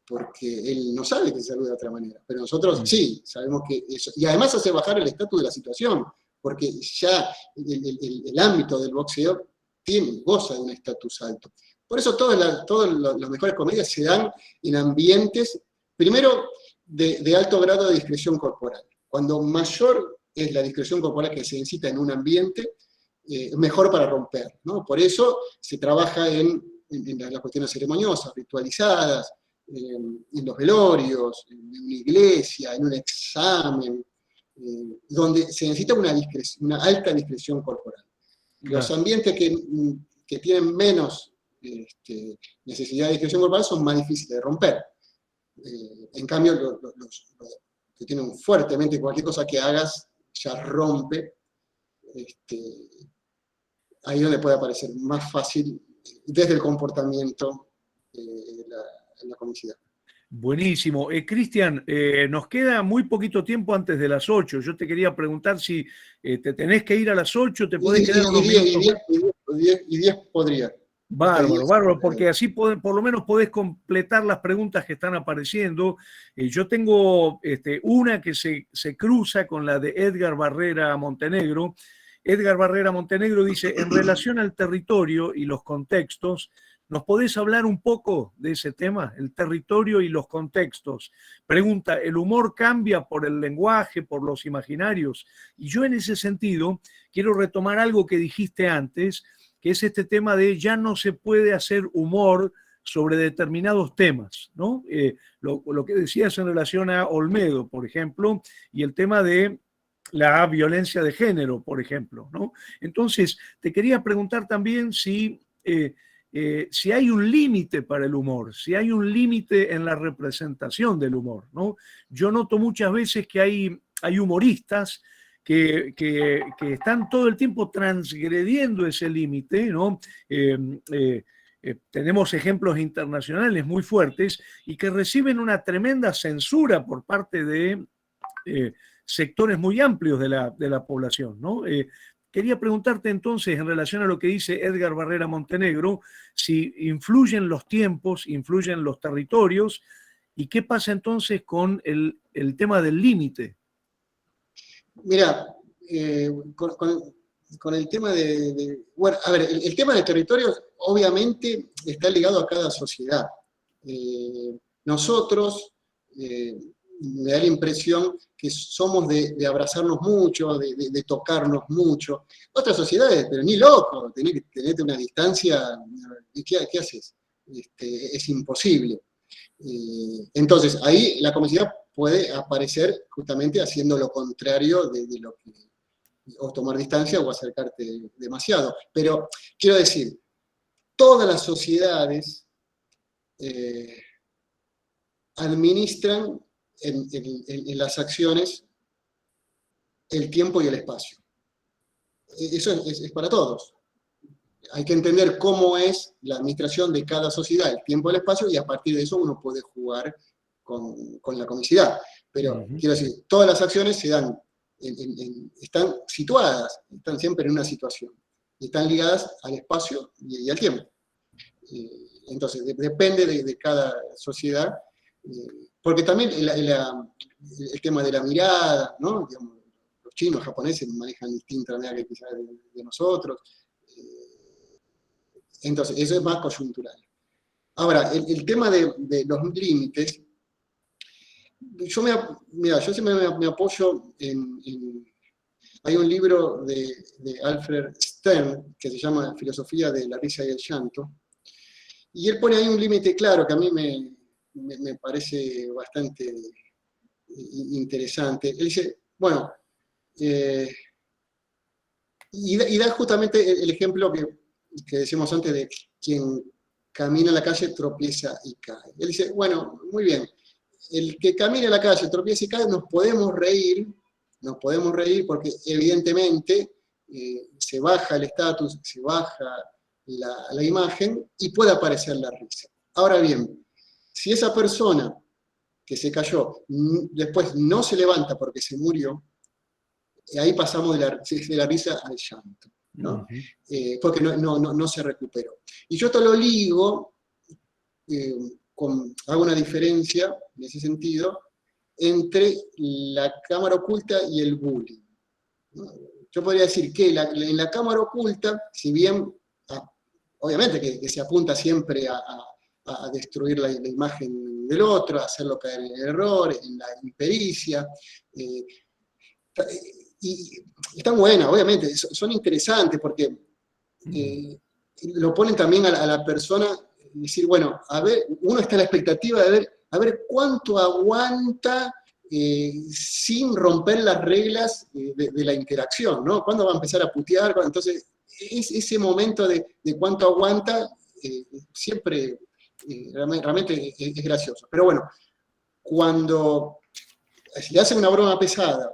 porque él no sabe que se saluda de otra manera, pero nosotros sí, sabemos que eso. Y además hace bajar el estatus de la situación, porque ya el ámbito del boxeo goza de un estatus alto. Por eso todas las mejores comedias se dan en ambientes, primero, de alto grado de discreción corporal. Cuando mayor es la discreción corporal que se necesita en un ambiente, mejor para romper, ¿no? Por eso se trabaja en las cuestiones ceremoniosas, ritualizadas, en los velorios, en una iglesia, en un examen, donde se necesita una alta discreción corporal. Los ambientes que tienen menos necesidad de discreción corporal son más difíciles de romper. En cambio, los que tienen fuertemente cualquier cosa que hagas ya rompe, ahí es donde puede aparecer más fácil desde el comportamiento la comicidad. Buenísimo. Cristian, nos queda muy poquito tiempo antes de las 8. Yo te quería preguntar si te tenés que ir a las 8, te podés quedar unos minutos. Y 10 podría. Bárbaro, porque así por lo menos podés completar las preguntas que están apareciendo. Yo tengo una que se cruza con la de Edgar Barrera Montenegro. Edgar Barrera Montenegro dice, en relación al territorio y los contextos, ¿nos podés hablar un poco de ese tema? El territorio y los contextos. Pregunta, ¿el humor cambia por el lenguaje, por los imaginarios? Y yo en ese sentido quiero retomar algo que dijiste antes, que es este tema de ya no se puede hacer humor sobre determinados temas, ¿no? Lo que decías en relación a Olmedo, por ejemplo, y el tema de la violencia de género, por ejemplo, ¿no? Entonces, te quería preguntar también si hay un límite para el humor, si hay un límite en la representación del humor, ¿no? Yo noto muchas veces que hay humoristas que están todo el tiempo transgrediendo ese límite, ¿no? Tenemos ejemplos internacionales muy fuertes y que reciben una tremenda censura por parte de sectores muy amplios de la población, ¿no? Quería preguntarte entonces, en relación a lo que dice Edgar Barrera Montenegro, si influyen los tiempos, influyen los territorios, y qué pasa entonces con el tema del límite. Mira, con el tema bueno, a ver, el tema de territorios obviamente está ligado a cada sociedad. Nosotros, me da la impresión que somos de abrazarnos mucho, de tocarnos mucho. Otras sociedades, pero ni loco, tenés que tenerte una distancia, ¿qué haces? Es imposible. Entonces, ahí la comicidad puede aparecer justamente haciendo lo contrario de lo que, o tomar distancia o acercarte demasiado. Pero, quiero decir, todas las sociedades administran en las acciones el tiempo y el espacio. Eso es para todos. Hay que entender cómo es la administración de cada sociedad, el tiempo y el espacio, y a partir de eso uno puede jugar con la comicidad. Pero, quiero decir, todas las acciones se dan, están situadas, están siempre en una situación, y están ligadas al espacio y al tiempo. Entonces, depende de cada sociedad, porque también el tema de la mirada, ¿no? Digamos, los chinos, los japoneses manejan distinta manera que quizás de nosotros. Entonces, eso es más coyuntural. Ahora, el tema de los límites, yo siempre me apoyo hay un libro de Alfred Stern que se llama Filosofía de la risa y el llanto, y él pone ahí un límite claro que a mí me parece bastante interesante. Él dice, bueno, y da justamente el ejemplo que decíamos antes de quien camina en la calle, tropieza y cae. Él dice, bueno, muy bien, el que camina en la calle, tropieza y cae, nos podemos reír porque evidentemente se baja el estatus, se baja la imagen y puede aparecer la risa. Ahora bien, si esa persona que se cayó después no se levanta porque se murió, ahí pasamos de la risa al llanto, ¿no? Porque no se recuperó. Y yo esto lo ligo, hago una diferencia en ese sentido entre la cámara oculta y el bullying, ¿no? Yo podría decir que en la cámara oculta, si bien, obviamente que se apunta siempre a destruir la imagen del otro, a hacerlo caer en el error, en la impericia, y están buenas, obviamente, son interesantes porque lo ponen también a la persona, decir, bueno, a ver, uno está en la expectativa de ver, a ver cuánto aguanta sin romper las reglas de la interacción, ¿no? ¿Cuándo va a empezar a putear? Entonces, ese momento de cuánto aguanta siempre realmente es gracioso. Pero bueno, cuando le hacen una broma pesada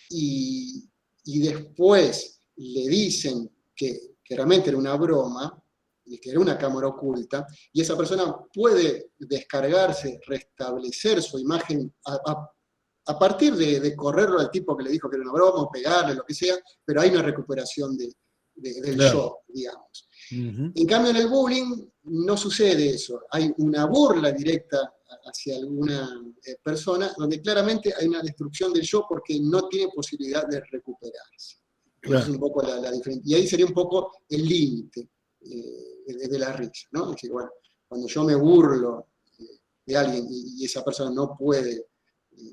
y después le dicen que realmente era una broma, y que era una cámara oculta, y esa persona puede descargarse, restablecer su imagen a partir de correrlo al tipo que le dijo que era una broma, o pegarle, lo que sea, pero hay una recuperación del show, digamos. En cambio, en el bullying no sucede eso. Hay una burla directa hacia alguna persona, donde claramente hay una destrucción del yo porque no tiene posibilidad de recuperarse. Claro. Es un poco la diferencia. Y ahí sería un poco el límite de la risa, ¿no? Es decir, bueno, cuando yo me burlo de alguien y esa persona no puede,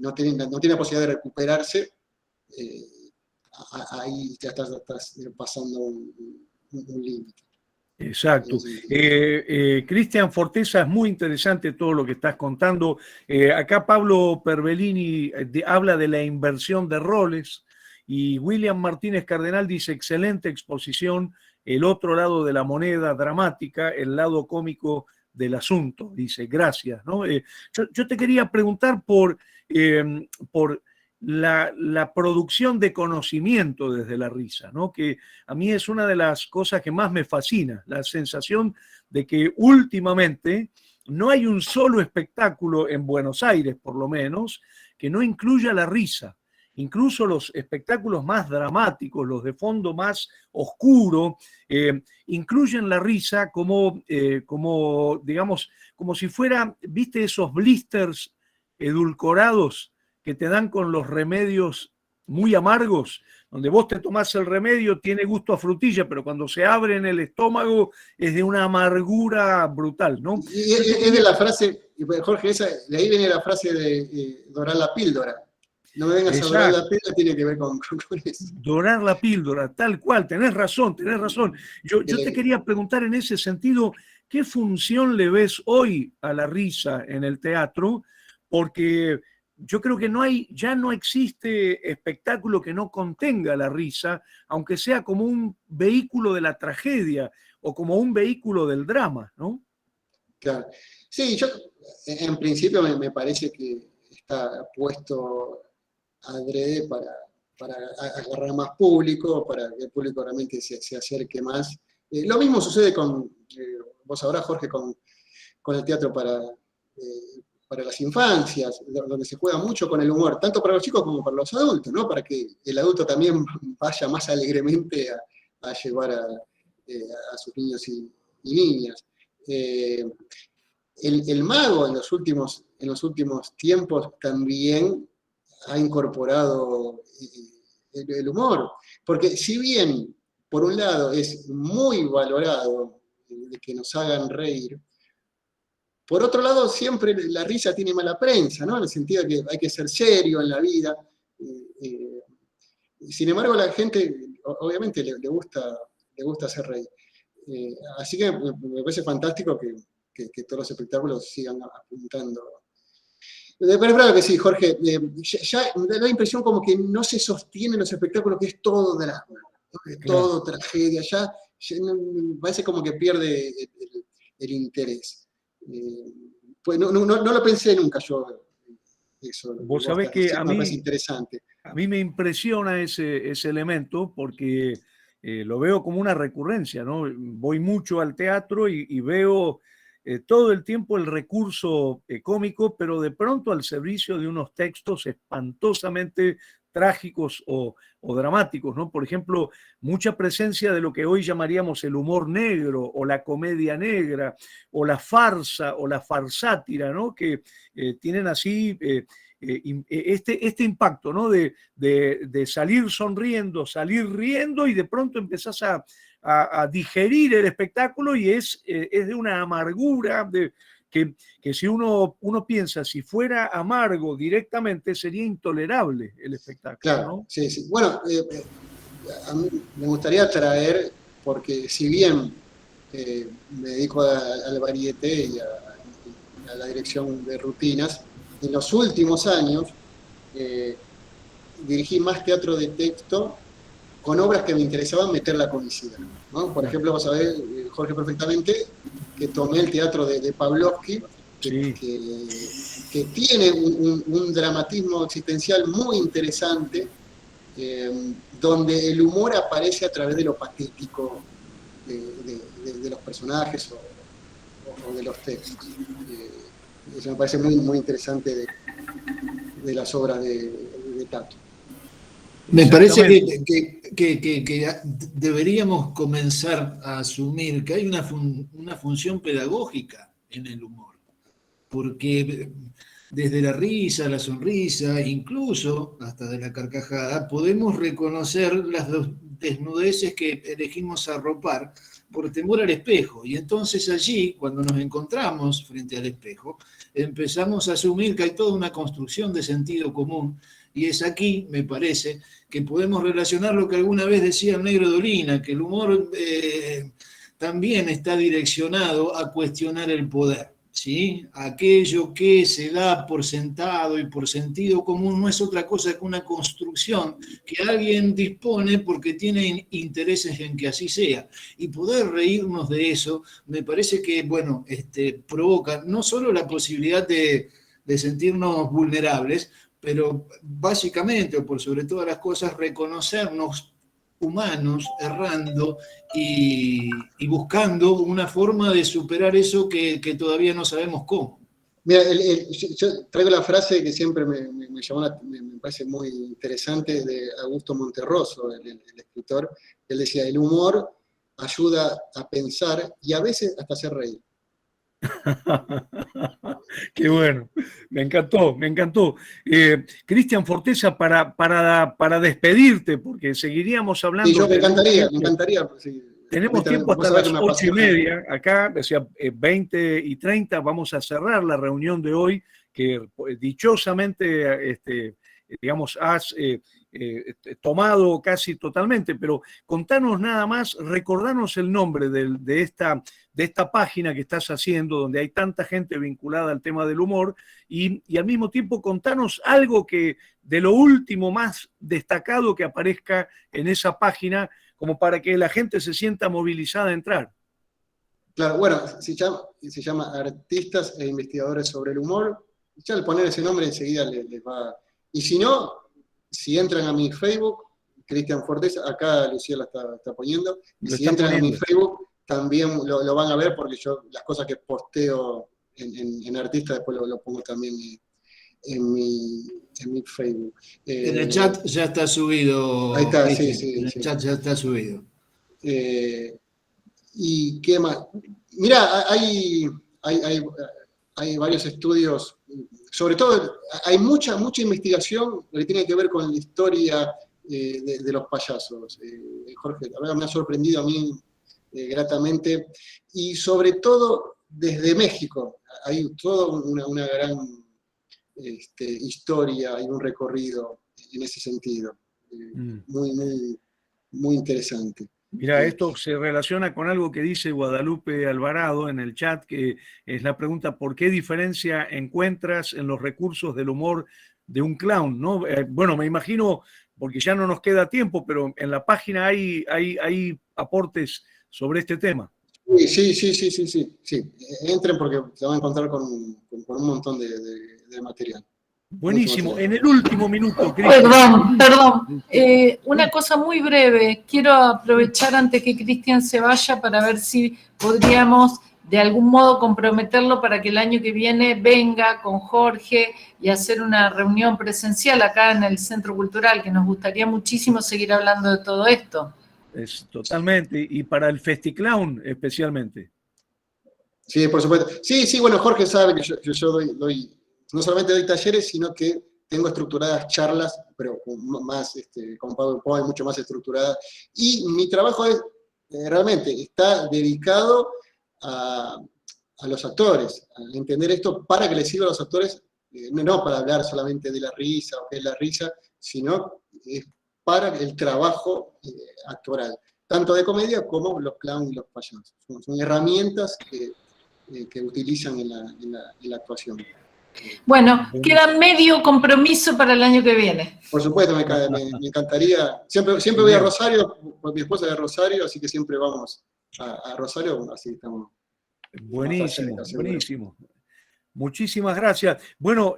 no tiene la posibilidad de recuperarse, ahí ya estás pasando un límite. Exacto. Cristian Forteza, es muy interesante todo lo que estás contando. Acá Pablo Perbellini habla de la inversión de roles y William Martínez Cardenal dice, excelente exposición, el otro lado de la moneda dramática, el lado cómico del asunto. Dice, gracias, ¿no? Yo te quería preguntar por la producción de conocimiento desde la risa, ¿no? Que a mí es una de las cosas que más me fascina, la sensación de que últimamente no hay un solo espectáculo en Buenos Aires, por lo menos, que no incluya la risa. Incluso los espectáculos más dramáticos, los de fondo más oscuro, incluyen la risa como, digamos, como si fuera, ¿viste esos blisters edulcorados que te dan con los remedios muy amargos, donde vos te tomás el remedio, tiene gusto a frutilla, pero cuando se abre en el estómago es de una amargura brutal, ¿no? Y es de la frase, Jorge, de ahí viene la frase de dorar la píldora. No me vengas a dorar la píldora, tiene que ver con eso. Dorar la píldora, tal cual, tenés razón, tenés razón. Yo te quería preguntar en ese sentido, ¿qué función le ves hoy a la risa en el teatro? Porque yo creo que ya no existe espectáculo que no contenga la risa, aunque sea como un vehículo de la tragedia o como un vehículo del drama, ¿no? Claro. Sí, yo en principio me parece que está puesto adrede para agarrar más público, para que el público realmente se acerque más. Lo mismo sucede vos sabrás, Jorge, con el teatro para las infancias, donde se juega mucho con el humor, tanto para los chicos como para los adultos, ¿no? Para que el adulto también vaya más alegremente a llevar a sus niños y niñas. El mago en los últimos tiempos también ha incorporado el humor, porque si bien, por un lado, es muy valorado de que nos hagan reír, por otro lado, siempre la risa tiene mala prensa, ¿no? En el sentido de que hay que ser serio en la vida. Sin embargo, a la gente, obviamente, le gusta hacer reír. Así que me parece fantástico que que todos los espectáculos sigan apuntando. Pero es verdad que sí, Jorge, ya me da la impresión como que no se sostienen los espectáculos, que es todo drama, ¿no? Es todo tragedia, ya me parece como que pierde el interés. Pues no lo pensé nunca yo, eso. Vos sabés que me parece interesante. a mí me impresiona ese elemento porque lo veo como una recurrencia, ¿no? Voy mucho al teatro y veo todo el tiempo el recurso cómico, pero de pronto al servicio de unos textos espantosamente trágicos o dramáticos, ¿no? Por ejemplo, mucha presencia de lo que hoy llamaríamos el humor negro o la comedia negra o la farsa o la farsátira, ¿no? Que tienen así este impacto, ¿no? De salir sonriendo, salir riendo y de pronto empezás a digerir el espectáculo y es de una amargura que si uno piensa, si fuera amargo directamente, sería intolerable el espectáculo. Claro, ¿no? sí, sí. Bueno, a mí me gustaría traer, porque si bien me dedico al varieté y a la dirección de rutinas, en los últimos años dirigí más teatro de texto con obras que me interesaban meter la comicidad, ¿no? Por ejemplo, vos sabés, Jorge, perfectamente, que tomé el teatro de Pavlovsky, que tiene un dramatismo existencial muy interesante, donde el humor aparece a través de lo patético de los personajes o de los textos. Eso me parece muy, muy interesante de las obras de Tato. Me parece que deberíamos comenzar a asumir que hay una función pedagógica en el humor, porque desde la risa, la sonrisa, incluso hasta de la carcajada, podemos reconocer las desnudeces que elegimos arropar por temor al espejo. Y entonces allí, cuando nos encontramos frente al espejo, empezamos a asumir que hay toda una construcción de sentido común. Y es aquí, me parece, que podemos relacionar lo que alguna vez decía el Negro Dolina, que el humor también está direccionado a cuestionar el poder. ¿Sí? Aquello que se da por sentado y por sentido común no es otra cosa que una construcción que alguien dispone porque tiene intereses en que así sea. Y poder reírnos de eso me parece que, bueno, provoca no solo la posibilidad de sentirnos vulnerables, pero básicamente, o por sobre todas las cosas, reconocernos humanos errando y buscando una forma de superar eso que todavía no sabemos cómo. Mira, yo traigo la frase que siempre me parece muy interesante, de Augusto Monterroso, el escritor. Él decía: el humor ayuda a pensar y a veces hasta hacer reír. Qué bueno, me encantó, me encantó. Cristian Forteza, para despedirte, porque seguiríamos hablando. Sí, yo me encantaría. Sí, tenemos tiempo hasta las 8:30 acá, decía 20:30, vamos a cerrar la reunión de hoy, que dichosamente, digamos, has tomado casi totalmente, pero contanos nada más, recordanos el nombre de esta página que estás haciendo, donde hay tanta gente vinculada al tema del humor, y al mismo tiempo contanos algo que de lo último más destacado que aparezca en esa página, como para que la gente se sienta movilizada a entrar. Claro, bueno, se llama Artistas e Investigadores sobre el Humor. Ya al poner ese nombre enseguida les va. Y si no, si entran a mi Facebook, Cristian Forteza, acá Lucía la está poniendo, y si entran a mi Facebook también lo van a ver, porque yo las cosas que posteo en Artistas después lo pongo también en mi Facebook. En el chat ya está subido. Ahí está, sí. En el chat ya está subido. ¿Y qué más? Mirá, hay varios estudios, sobre todo hay mucha investigación que tiene que ver con la historia de los payasos. Jorge, la verdad me ha sorprendido a mí gratamente, y sobre todo desde México. Hay toda una gran historia y un recorrido en ese sentido, muy interesante. Mira, esto se relaciona con algo que dice Guadalupe Alvarado en el chat, que es la pregunta: ¿por qué diferencia encuentras en los recursos del humor de un clown? ¿No? Bueno, me imagino, porque ya no nos queda tiempo, pero en la página hay aportes sobre este tema. Sí. Entren porque se van a encontrar con un montón de material. Buenísimo. En el último minuto, Cristian. Perdón. Una cosa muy breve. Quiero aprovechar antes que Cristian se vaya para ver si podríamos de algún modo comprometerlo para que el año que viene venga con Jorge y hacer una reunión presencial acá en el Centro Cultural, que nos gustaría muchísimo seguir hablando de todo esto. Totalmente. Y para el FestiClown especialmente. Sí, por supuesto. Sí, bueno, Jorge sabe que yo doy no solamente doy talleres, sino que tengo estructuradas charlas, pero más, con PowerPoint, mucho más estructuradas. Y mi trabajo realmente está dedicado a los actores, a entender esto para que les sirva a los actores, no para hablar solamente de la risa o qué es la risa, sino para el trabajo actoral, tanto de comedia como los clowns y los payasos. Son herramientas que utilizan en la actuación. Bueno, queda medio compromiso para el año que viene. Por supuesto, me encantaría. Siempre voy a Rosario, porque mi esposa es de Rosario, así que siempre vamos a Rosario, así estamos. Buenísimo. Muchísimas gracias. Bueno,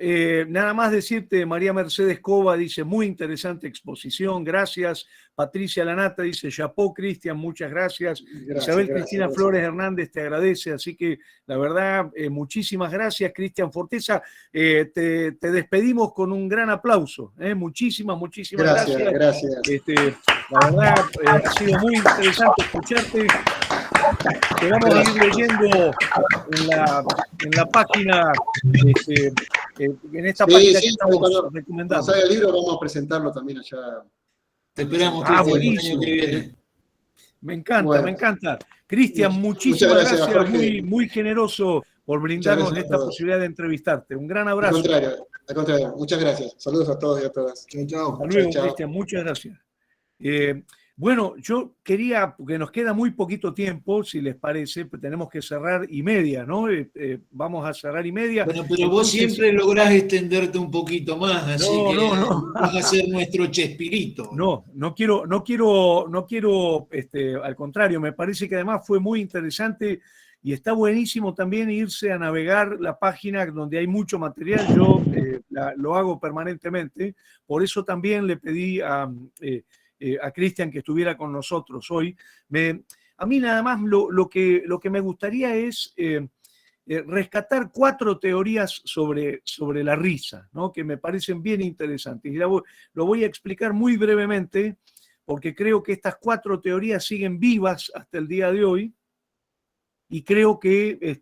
nada más decirte, María Mercedes Cova dice: muy interesante exposición, gracias. Patricia Lanata dice: chapó, Cristian, muchas gracias. Isabel Cristina Flores Hernández te agradece, así que la verdad, muchísimas gracias. Cristian Forteza, te despedimos con un gran aplauso. Muchísimas gracias. Gracias. La verdad, ha sido muy interesante escucharte. Te vamos a ir leyendo en la página, en esta página que estamos recomendando. Cuando salga el libro vamos a presentarlo también allá. Te esperamos. Buenísimo. El año que viene. Me encanta. Cristian, muchísimas gracias, muy generoso por brindarnos esta posibilidad de entrevistarte. Un gran abrazo. Al contrario, muchas gracias. Saludos a todos y a todas. Chao. Hasta luego, Cristian, muchas gracias. Bueno, yo quería, porque nos queda muy poquito tiempo, si les parece, pues tenemos que cerrar 1:30, ¿no? Vamos a cerrar 1:30. Bueno, pero vos siempre lográs extenderte un poquito más, así no. Vas a ser nuestro Chespirito. No quiero, al contrario, me parece que además fue muy interesante y está buenísimo también irse a navegar la página donde hay mucho material. Yo lo hago permanentemente, por eso también le pedí a Cristian que estuviera con nosotros hoy. A mí nada más lo que me gustaría es rescatar 4 teorías sobre la risa, ¿no? Que me parecen bien interesantes. Y lo voy a explicar muy brevemente, porque creo que estas 4 teorías siguen vivas hasta el día de hoy y creo que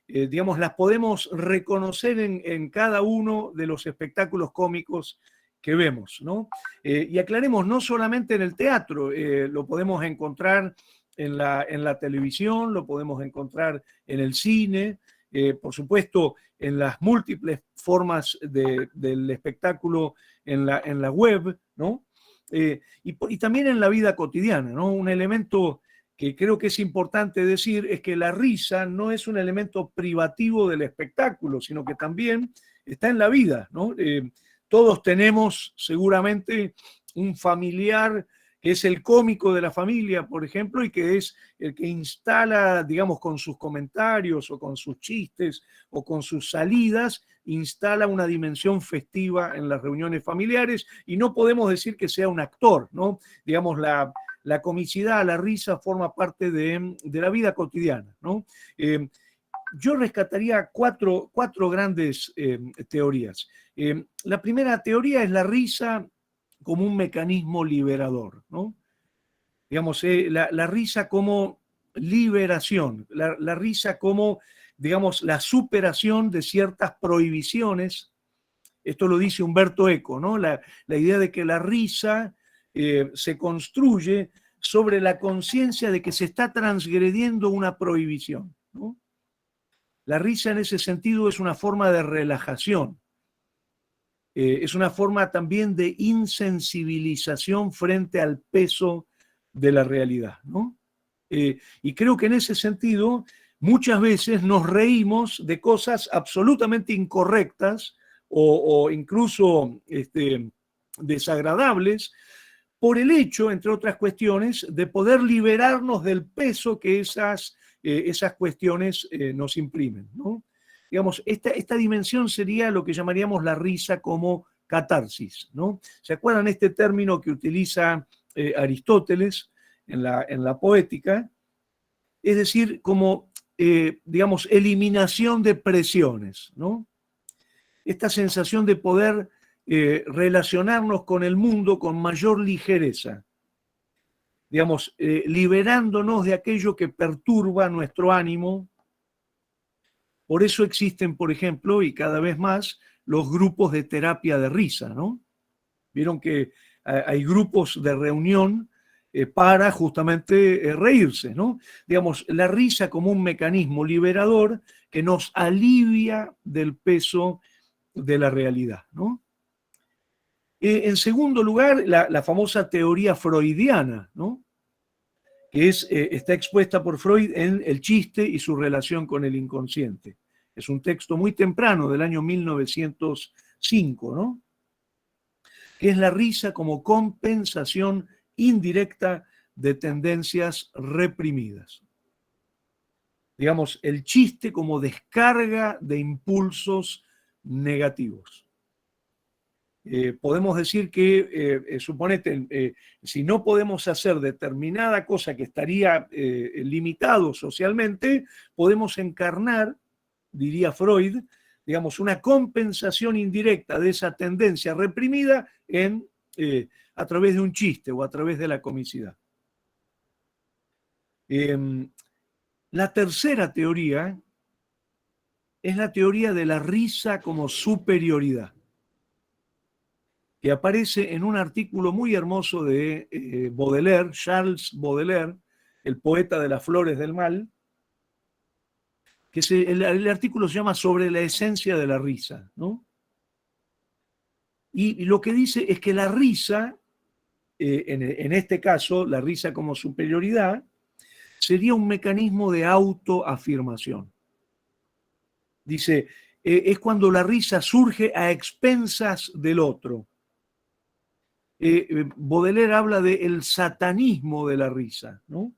digamos, las podemos reconocer en cada uno de los espectáculos cómicos que vemos, ¿no? Y aclaremos, no solamente en el teatro, lo podemos encontrar en la televisión, lo podemos encontrar en el cine, por supuesto, en las múltiples formas del espectáculo en la web, ¿no? Y también en la vida cotidiana, ¿no? Un elemento que creo que es importante decir es que la risa no es un elemento privativo del espectáculo, sino que también está en la vida, ¿no? Todos tenemos seguramente un familiar que es el cómico de la familia, por ejemplo, y que es el que instala, digamos, con sus comentarios o con sus chistes o con sus salidas, instala una dimensión festiva en las reuniones familiares y no podemos decir que sea un actor, ¿no? Digamos, la comicidad, la risa forma parte de la vida cotidiana, ¿no? Yo rescataría cuatro grandes teorías. La primera teoría es la risa como un mecanismo liberador, ¿no? Digamos, la risa como liberación, la risa como, digamos, la superación de ciertas prohibiciones. Esto lo dice Umberto Eco, ¿no? La idea de que la risa se construye sobre la conciencia de que se está transgrediendo una prohibición, ¿no? La risa en ese sentido es una forma de relajación, es una forma también de insensibilización frente al peso de la realidad, ¿no? Y creo que en ese sentido muchas veces nos reímos de cosas absolutamente incorrectas o incluso desagradables por el hecho, entre otras cuestiones, de poder liberarnos del peso que esas cuestiones nos imprimen, ¿no? Digamos, esta dimensión sería lo que llamaríamos la risa como catarsis, ¿no? ¿Se acuerdan este término que utiliza Aristóteles en la poética? Es decir, como, digamos, eliminación de presiones, ¿no? Esta sensación de poder relacionarnos con el mundo con mayor ligereza, digamos, liberándonos de aquello que perturba nuestro ánimo. Por eso existen, por ejemplo, y cada vez más, los grupos de terapia de risa, ¿no? Vieron que hay grupos de reunión para justamente reírse, ¿no? Digamos, la risa como un mecanismo liberador que nos alivia del peso de la realidad, ¿no? En segundo lugar, la famosa teoría freudiana, ¿no? Que está expuesta por Freud en El chiste y su relación con el inconsciente. Es un texto muy temprano, del año 1905, ¿no? Que es la risa como compensación indirecta de tendencias reprimidas. Digamos, el chiste como descarga de impulsos negativos. Podemos decir que, suponete, si no podemos hacer determinada cosa que estaría limitado socialmente, podemos encarnar, diría Freud, digamos, una compensación indirecta de esa tendencia reprimida a través de un chiste o a través de la comicidad. La tercera teoría es la teoría de la risa como superioridad, que aparece en un artículo muy hermoso de Baudelaire, Charles Baudelaire, el poeta de las flores del mal, que el artículo se llama Sobre la esencia de la risa, ¿no? Y lo que dice es que la risa, en este caso, la risa como superioridad, sería un mecanismo de autoafirmación. Dice, es cuando la risa surge a expensas del otro. Baudelaire habla del satanismo de la risa, ¿no?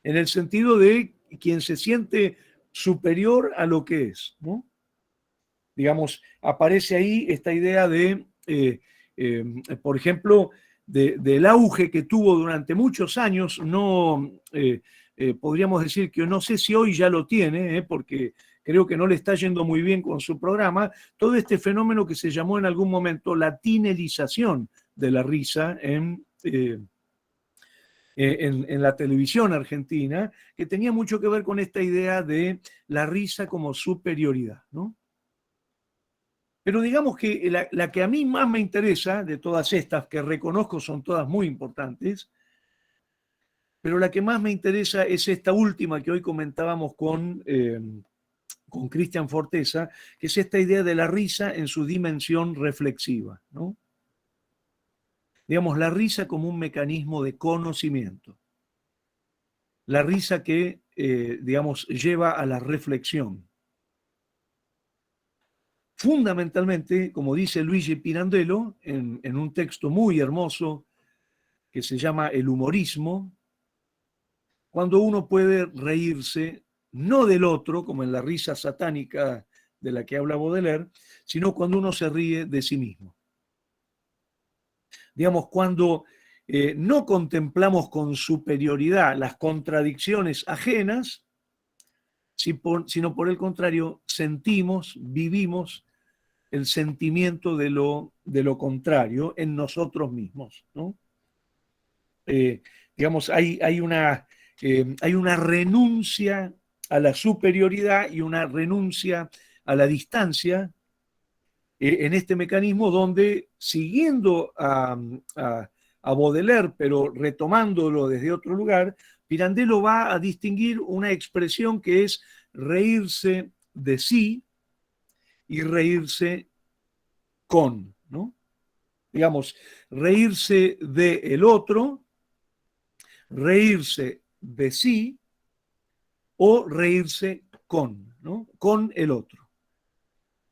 En el sentido de quien se siente superior a lo que es, ¿no? Digamos, aparece ahí esta idea de, por ejemplo, del auge que tuvo durante muchos años, podríamos decir que no sé si hoy ya lo tiene, porque creo que no le está yendo muy bien con su programa, todo este fenómeno que se llamó en algún momento la tinelización de la risa en la televisión argentina, que tenía mucho que ver con esta idea de la risa como superioridad, ¿no? Pero digamos que la que a mí más me interesa, de todas estas, que reconozco son todas muy importantes, pero la que más me interesa es esta última que hoy comentábamos con Cristian Forteza, que es esta idea de la risa en su dimensión reflexiva, ¿no? Digamos, la risa como un mecanismo de conocimiento. La risa que, digamos, lleva a la reflexión. Fundamentalmente, como dice Luigi Pirandello, en un texto muy hermoso que se llama El humorismo, cuando uno puede reírse no del otro, como en la risa satánica de la que habla Baudelaire, sino cuando uno se ríe de sí mismo. Digamos, cuando no contemplamos con superioridad las contradicciones ajenas, sino por el contrario, sentimos, vivimos el sentimiento de lo contrario en nosotros mismos, ¿no? Digamos, hay una renuncia a la superioridad y una renuncia a la distancia en este mecanismo donde, siguiendo a Baudelaire, pero retomándolo desde otro lugar, Pirandello va a distinguir una expresión que es reírse de sí y reírse ¿no? Digamos, reírse del otro reírse de sí o reírse con, ¿no? Con el otro.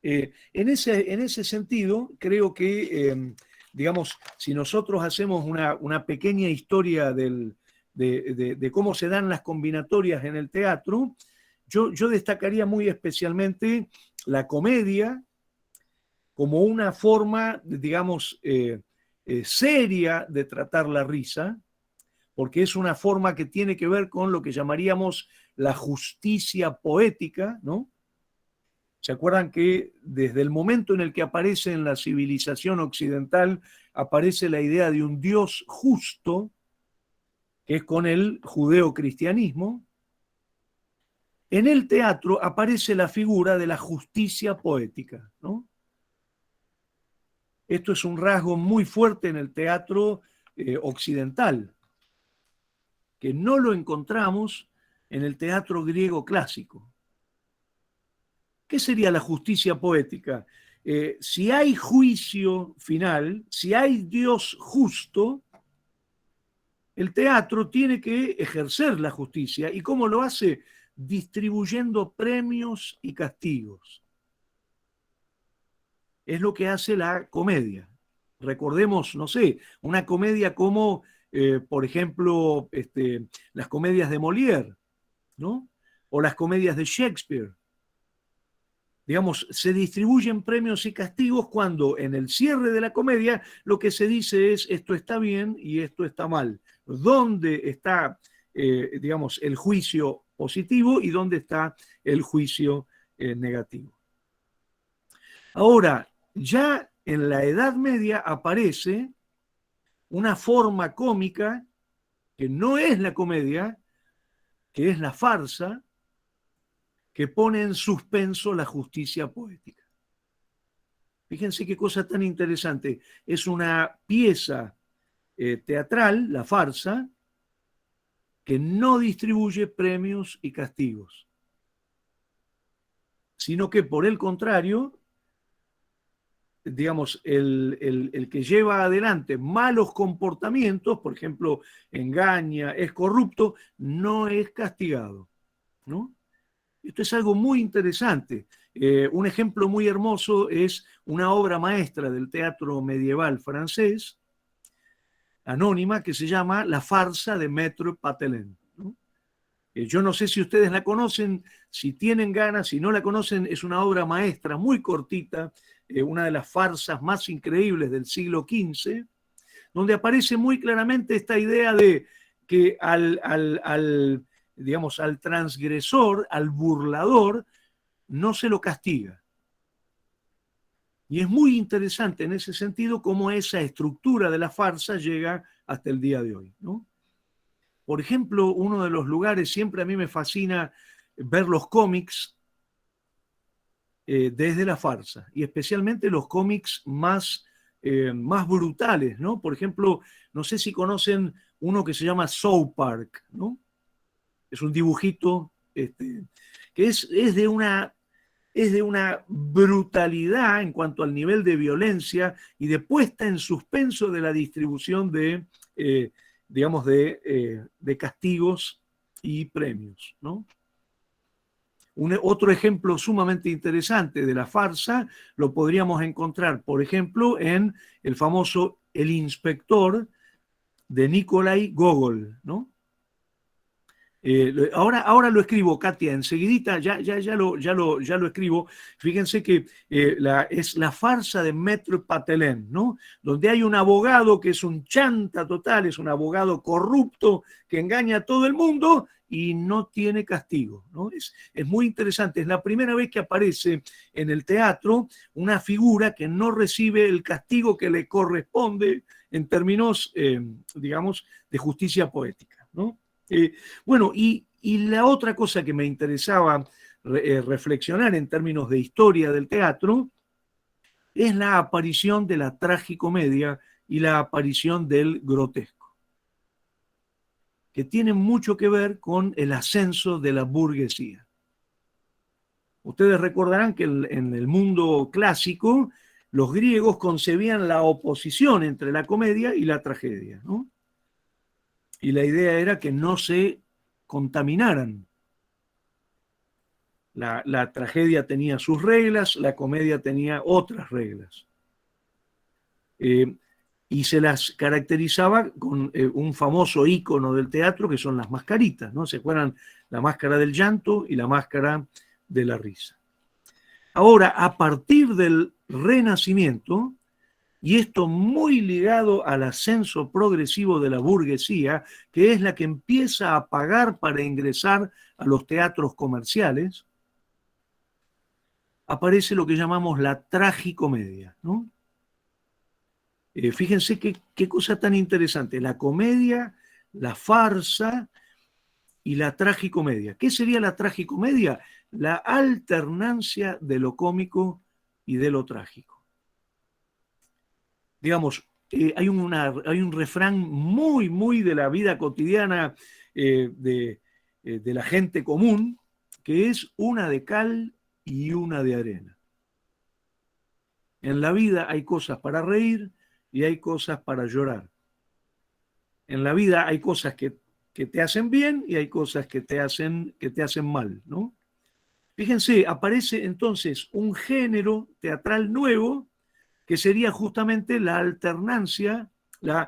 En ese sentido, creo que, digamos, si nosotros hacemos una pequeña historia de cómo se dan las combinatorias en el teatro, yo destacaría muy especialmente la comedia como una forma, digamos, seria de tratar la risa, porque es una forma que tiene que ver con lo que llamaríamos la justicia poética, ¿no? ¿Se acuerdan que desde el momento en el que aparece en la civilización occidental, aparece la idea de un Dios justo, que es con el judeocristianismo? En el teatro aparece la figura de la justicia poética, ¿no? Esto es un rasgo muy fuerte en el teatro occidental, que no lo encontramos en el teatro griego clásico. ¿Qué sería la justicia poética? Si hay juicio final, si hay Dios justo, el teatro tiene que ejercer la justicia. ¿Y cómo lo hace? Distribuyendo premios y castigos. Es lo que hace la comedia. Recordemos, no sé, una comedia como, por ejemplo, las comedias de Molière, ¿no? O las comedias de Shakespeare. Digamos, se distribuyen premios y castigos cuando en el cierre de la comedia lo que se dice es esto está bien y esto está mal. ¿Dónde está, digamos, el juicio positivo y dónde está el juicio negativo? Ahora, ya en la Edad Media aparece una forma cómica que no es la comedia, que es la farsa, que pone en suspenso la justicia poética. Fíjense qué cosa tan interesante. Es una pieza teatral, la farsa, que no distribuye premios y castigos, sino que por el contrario, digamos, el que lleva adelante malos comportamientos, por ejemplo, engaña, es corrupto, no es castigado, ¿no? Esto es algo muy interesante. Un ejemplo muy hermoso es una obra maestra del teatro medieval francés, anónima, que se llama La farsa de Maître Patelin, ¿no? Yo no sé si ustedes la conocen, si tienen ganas, si no la conocen, es una obra maestra muy cortita, una de las farsas más increíbles del siglo XV, donde aparece muy claramente esta idea de que digamos, al transgresor, al burlador, no se lo castiga. Y es muy interesante en ese sentido cómo esa estructura de la farsa llega hasta el día de hoy, ¿no? Por ejemplo, uno de los lugares, siempre a mí me fascina ver los cómics desde la farsa, y especialmente los cómics más brutales, ¿no? Por ejemplo, no sé si conocen uno que se llama South Park, ¿no? Es un dibujito que es de una brutalidad en cuanto al nivel de violencia y de puesta en suspenso de la distribución de, digamos, de castigos y premios, ¿no? Otro ejemplo sumamente interesante de la farsa lo podríamos encontrar, por ejemplo, en el famoso El Inspector de Nikolai Gogol, ¿no? Ahora lo escribo, Katia, enseguidita ya lo escribo. Fíjense que es la farsa de Maître Patelin, ¿no? Donde hay un abogado que es un chanta total, es un abogado corrupto que engaña a todo el mundo y no tiene castigo, ¿no? Es muy interesante, es la primera vez que aparece en el teatro una figura que no recibe el castigo que le corresponde en términos, digamos, de justicia poética, ¿no? Bueno, y la otra cosa que me interesaba reflexionar en términos de historia del teatro es la aparición de la tragicomedia y la aparición del grotesco, que tienen mucho que ver con el ascenso de la burguesía. Ustedes recordarán que en el mundo clásico los griegos concebían la oposición entre la comedia y la tragedia, ¿no? y la idea era que no se contaminaran. La tragedia tenía sus reglas, la comedia tenía otras reglas. Y se las caracterizaba con un famoso ícono del teatro que son las mascaritas, ¿no? ¿Se acuerdan? La máscara del llanto y la máscara de la risa. Ahora, a partir del Renacimiento, y esto muy ligado al ascenso progresivo de la burguesía, que es la que empieza a pagar para ingresar a los teatros comerciales, aparece lo que llamamos la tragicomedia, ¿no? Fíjense qué cosa tan interesante, la comedia, la farsa y la tragicomedia. ¿Qué sería la tragicomedia? La alternancia de lo cómico y de lo trágico. Digamos, hay un refrán muy de la vida cotidiana de la gente común, que es una de cal y una de arena. En la vida hay cosas para reír y hay cosas para llorar. En la vida hay cosas que te hacen bien y hay cosas que te hacen mal, ¿no? Fíjense, aparece entonces un género teatral nuevo que sería justamente la alternancia, la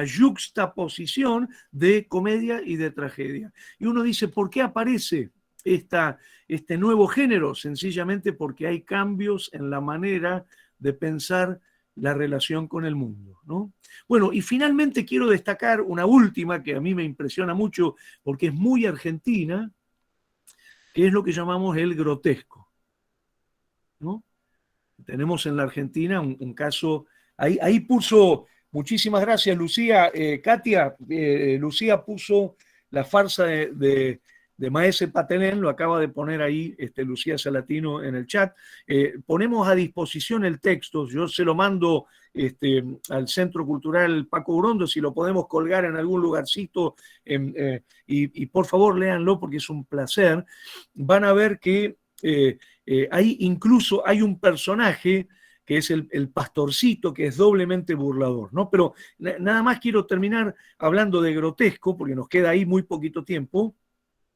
yuxtaposición de comedia y de tragedia. Y uno dice, ¿por qué aparece este nuevo género? Sencillamente porque hay cambios en la manera de pensar la relación con el mundo, ¿no? Bueno, y finalmente quiero destacar una última que a mí me impresiona mucho porque es muy argentina, que es lo que llamamos el grotesco, ¿no? Tenemos en la Argentina un caso, ahí puso, muchísimas gracias Lucía, Katia, Lucía puso la farsa de Maese Patelén, lo acaba de poner ahí Lucía Salatino en el chat. Ponemos a disposición el texto, yo se lo mando al Centro Cultural Paco Urondo, si lo podemos colgar en algún lugarcito, y por favor léanlo porque es un placer. Van a ver que incluso hay un personaje que es el pastorcito, que es doblemente burlador, ¿no? Pero nada más quiero terminar hablando de grotesco, porque nos queda ahí muy poquito tiempo.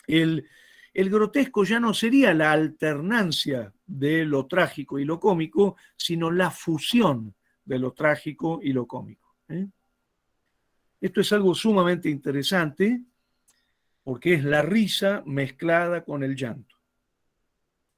El grotesco ya no sería la alternancia de lo trágico y lo cómico, sino la fusión de lo trágico y lo cómico, ¿eh? Esto es algo sumamente interesante, porque es la risa mezclada con el llanto.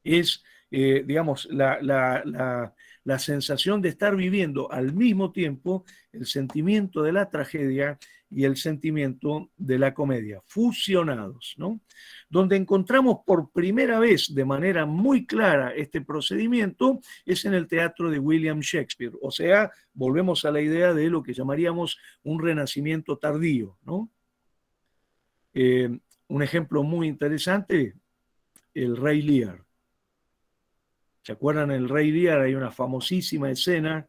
Es, digamos, la sensación de estar viviendo al mismo tiempo el sentimiento de la tragedia y el sentimiento de la comedia, fusionados, ¿no? Donde encontramos por primera vez de manera muy clara este procedimiento es en el teatro de William Shakespeare. O sea, volvemos a la idea de lo que llamaríamos un renacimiento tardío, ¿no? Un ejemplo muy interesante, el Rey Lear. ¿Se acuerdan el Rey Lear? Hay una famosísima escena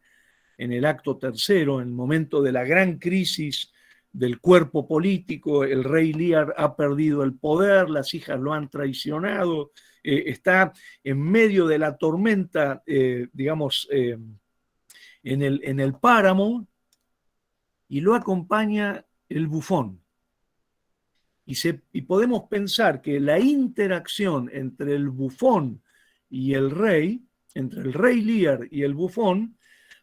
en el acto tercero, en el momento de la gran crisis del cuerpo político. El Rey Lear ha perdido el poder, las hijas lo han traicionado, está en medio de la tormenta, en el páramo, y lo acompaña el bufón. Y podemos pensar que la interacción entre el bufón y el rey, entre el Rey Lear y el bufón,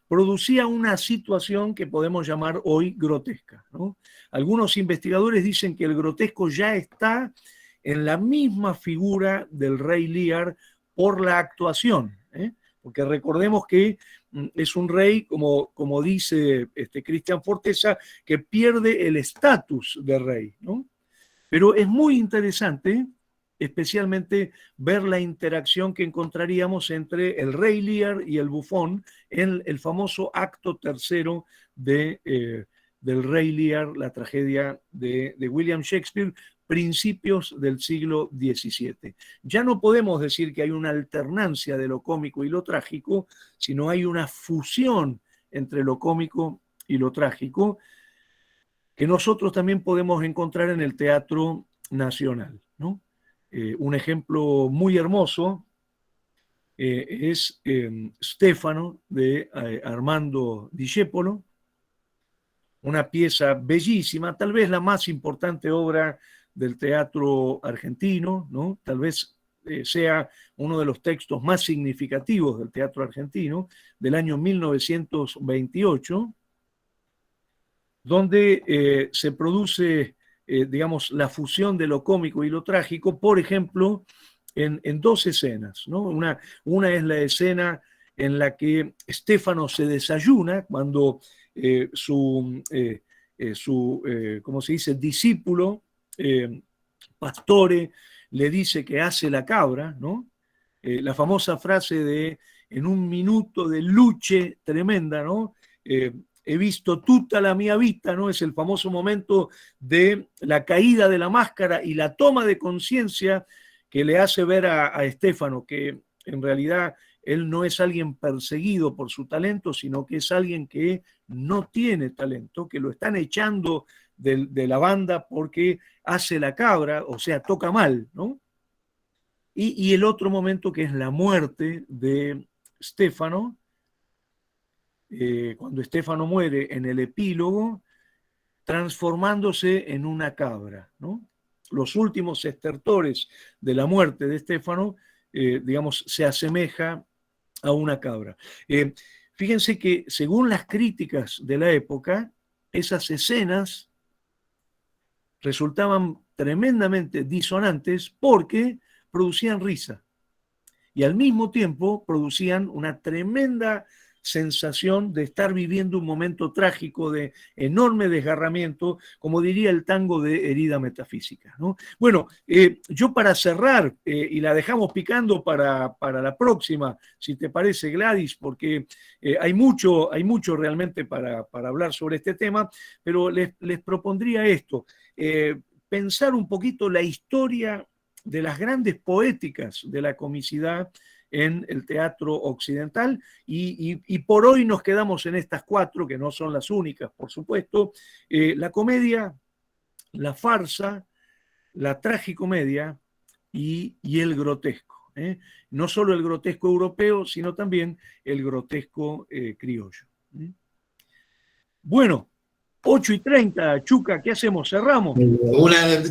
producía una situación que podemos llamar hoy grotesca, ¿no? Algunos investigadores dicen que el grotesco ya está en la misma figura del Rey Lear por la actuación, ¿eh? Porque recordemos que es un rey, como dice Cristian Forteza, que pierde el estatus de rey, ¿no? Pero es muy interesante, especialmente ver la interacción que encontraríamos entre el Rey Lear y el bufón en el famoso acto tercero del Rey Lear, la tragedia de William Shakespeare, principios del siglo XVII. Ya no podemos decir que hay una alternancia de lo cómico y lo trágico, sino hay una fusión entre lo cómico y lo trágico, que nosotros también podemos encontrar en el teatro nacional, ¿no? Un ejemplo muy hermoso es Stefano de Armando Discepolo, una pieza bellísima, tal vez la más importante obra del teatro argentino, ¿no? Tal vez sea uno de los textos más significativos del teatro argentino, del año 1928, donde se produce, digamos, la fusión de lo cómico y lo trágico, por ejemplo, en dos escenas, ¿no? Una es la escena en la que Stefano se desayuna cuando ¿cómo se dice?, discípulo, Pastore, le dice que hace la cabra, ¿no? La famosa frase de en un minuto de luce tremenda, ¿no? He visto tutta la mia vita, ¿no? Es el famoso momento de la caída de la máscara y la toma de conciencia que le hace ver a Stefano que en realidad él no es alguien perseguido por su talento, sino que es alguien que no tiene talento, que lo están echando de la banda porque hace la cabra, o sea, toca mal, ¿no? Y el otro momento que es la muerte de Stefano, cuando Stefano muere en el epílogo, transformándose en una cabra, ¿no? Los últimos estertores de la muerte de Stefano, digamos, se asemeja a una cabra. Fíjense que según las críticas de la época, esas escenas resultaban tremendamente disonantes porque producían risa y al mismo tiempo producían una tremenda sensación de estar viviendo un momento trágico de enorme desgarramiento, como diría el tango de herida metafísica, ¿no? Bueno, yo para cerrar, y la dejamos picando para la próxima, si te parece, Gladys, porque hay mucho realmente para hablar sobre este tema, pero les propondría esto, pensar un poquito la historia de las grandes poéticas de la comicidad en el teatro occidental y por hoy nos quedamos en estas cuatro, que no son las únicas, por supuesto, la comedia, la farsa, la tragicomedia y el grotesco. No solo el grotesco europeo, sino también el grotesco criollo. Bueno, 8:30, Chuca, ¿qué hacemos? ¿Cerramos?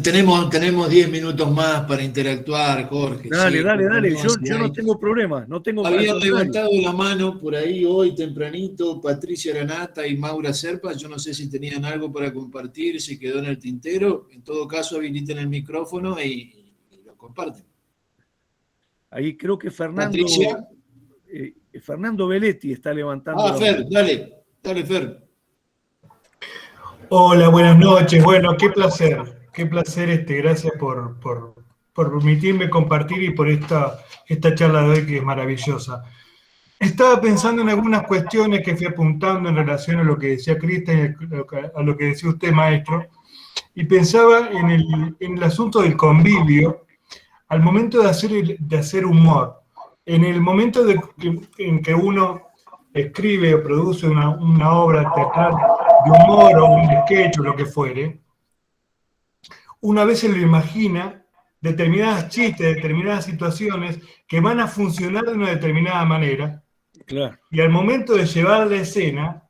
Tenemos 10 minutos más para interactuar, Jorge. Dale, sí, dale. si Yo no tengo problema. Había levantado la mano por ahí hoy tempranito Patricia Granata y Maura Serpa. Yo no sé si tenían algo para compartir, si quedó en el tintero. En todo caso, habiliten el micrófono y lo comparten. Ahí creo que Patricia. Fernando Belletti está levantando. Fer, dale, Fer. Hola, buenas noches. Bueno, qué placer, gracias por permitirme compartir y por esta charla de hoy que es maravillosa. Estaba pensando en algunas cuestiones que fui apuntando en relación a lo que decía Cristian y a lo que decía usted, maestro, y pensaba en el asunto del convivio al momento de hacer humor. En el momento en que uno escribe o produce una obra teatral de humor o un sketch o lo que fuere, uno a veces lo imagina determinadas chistes, determinadas situaciones que van a funcionar de una determinada manera. Claro. Y al momento de llevar la escena,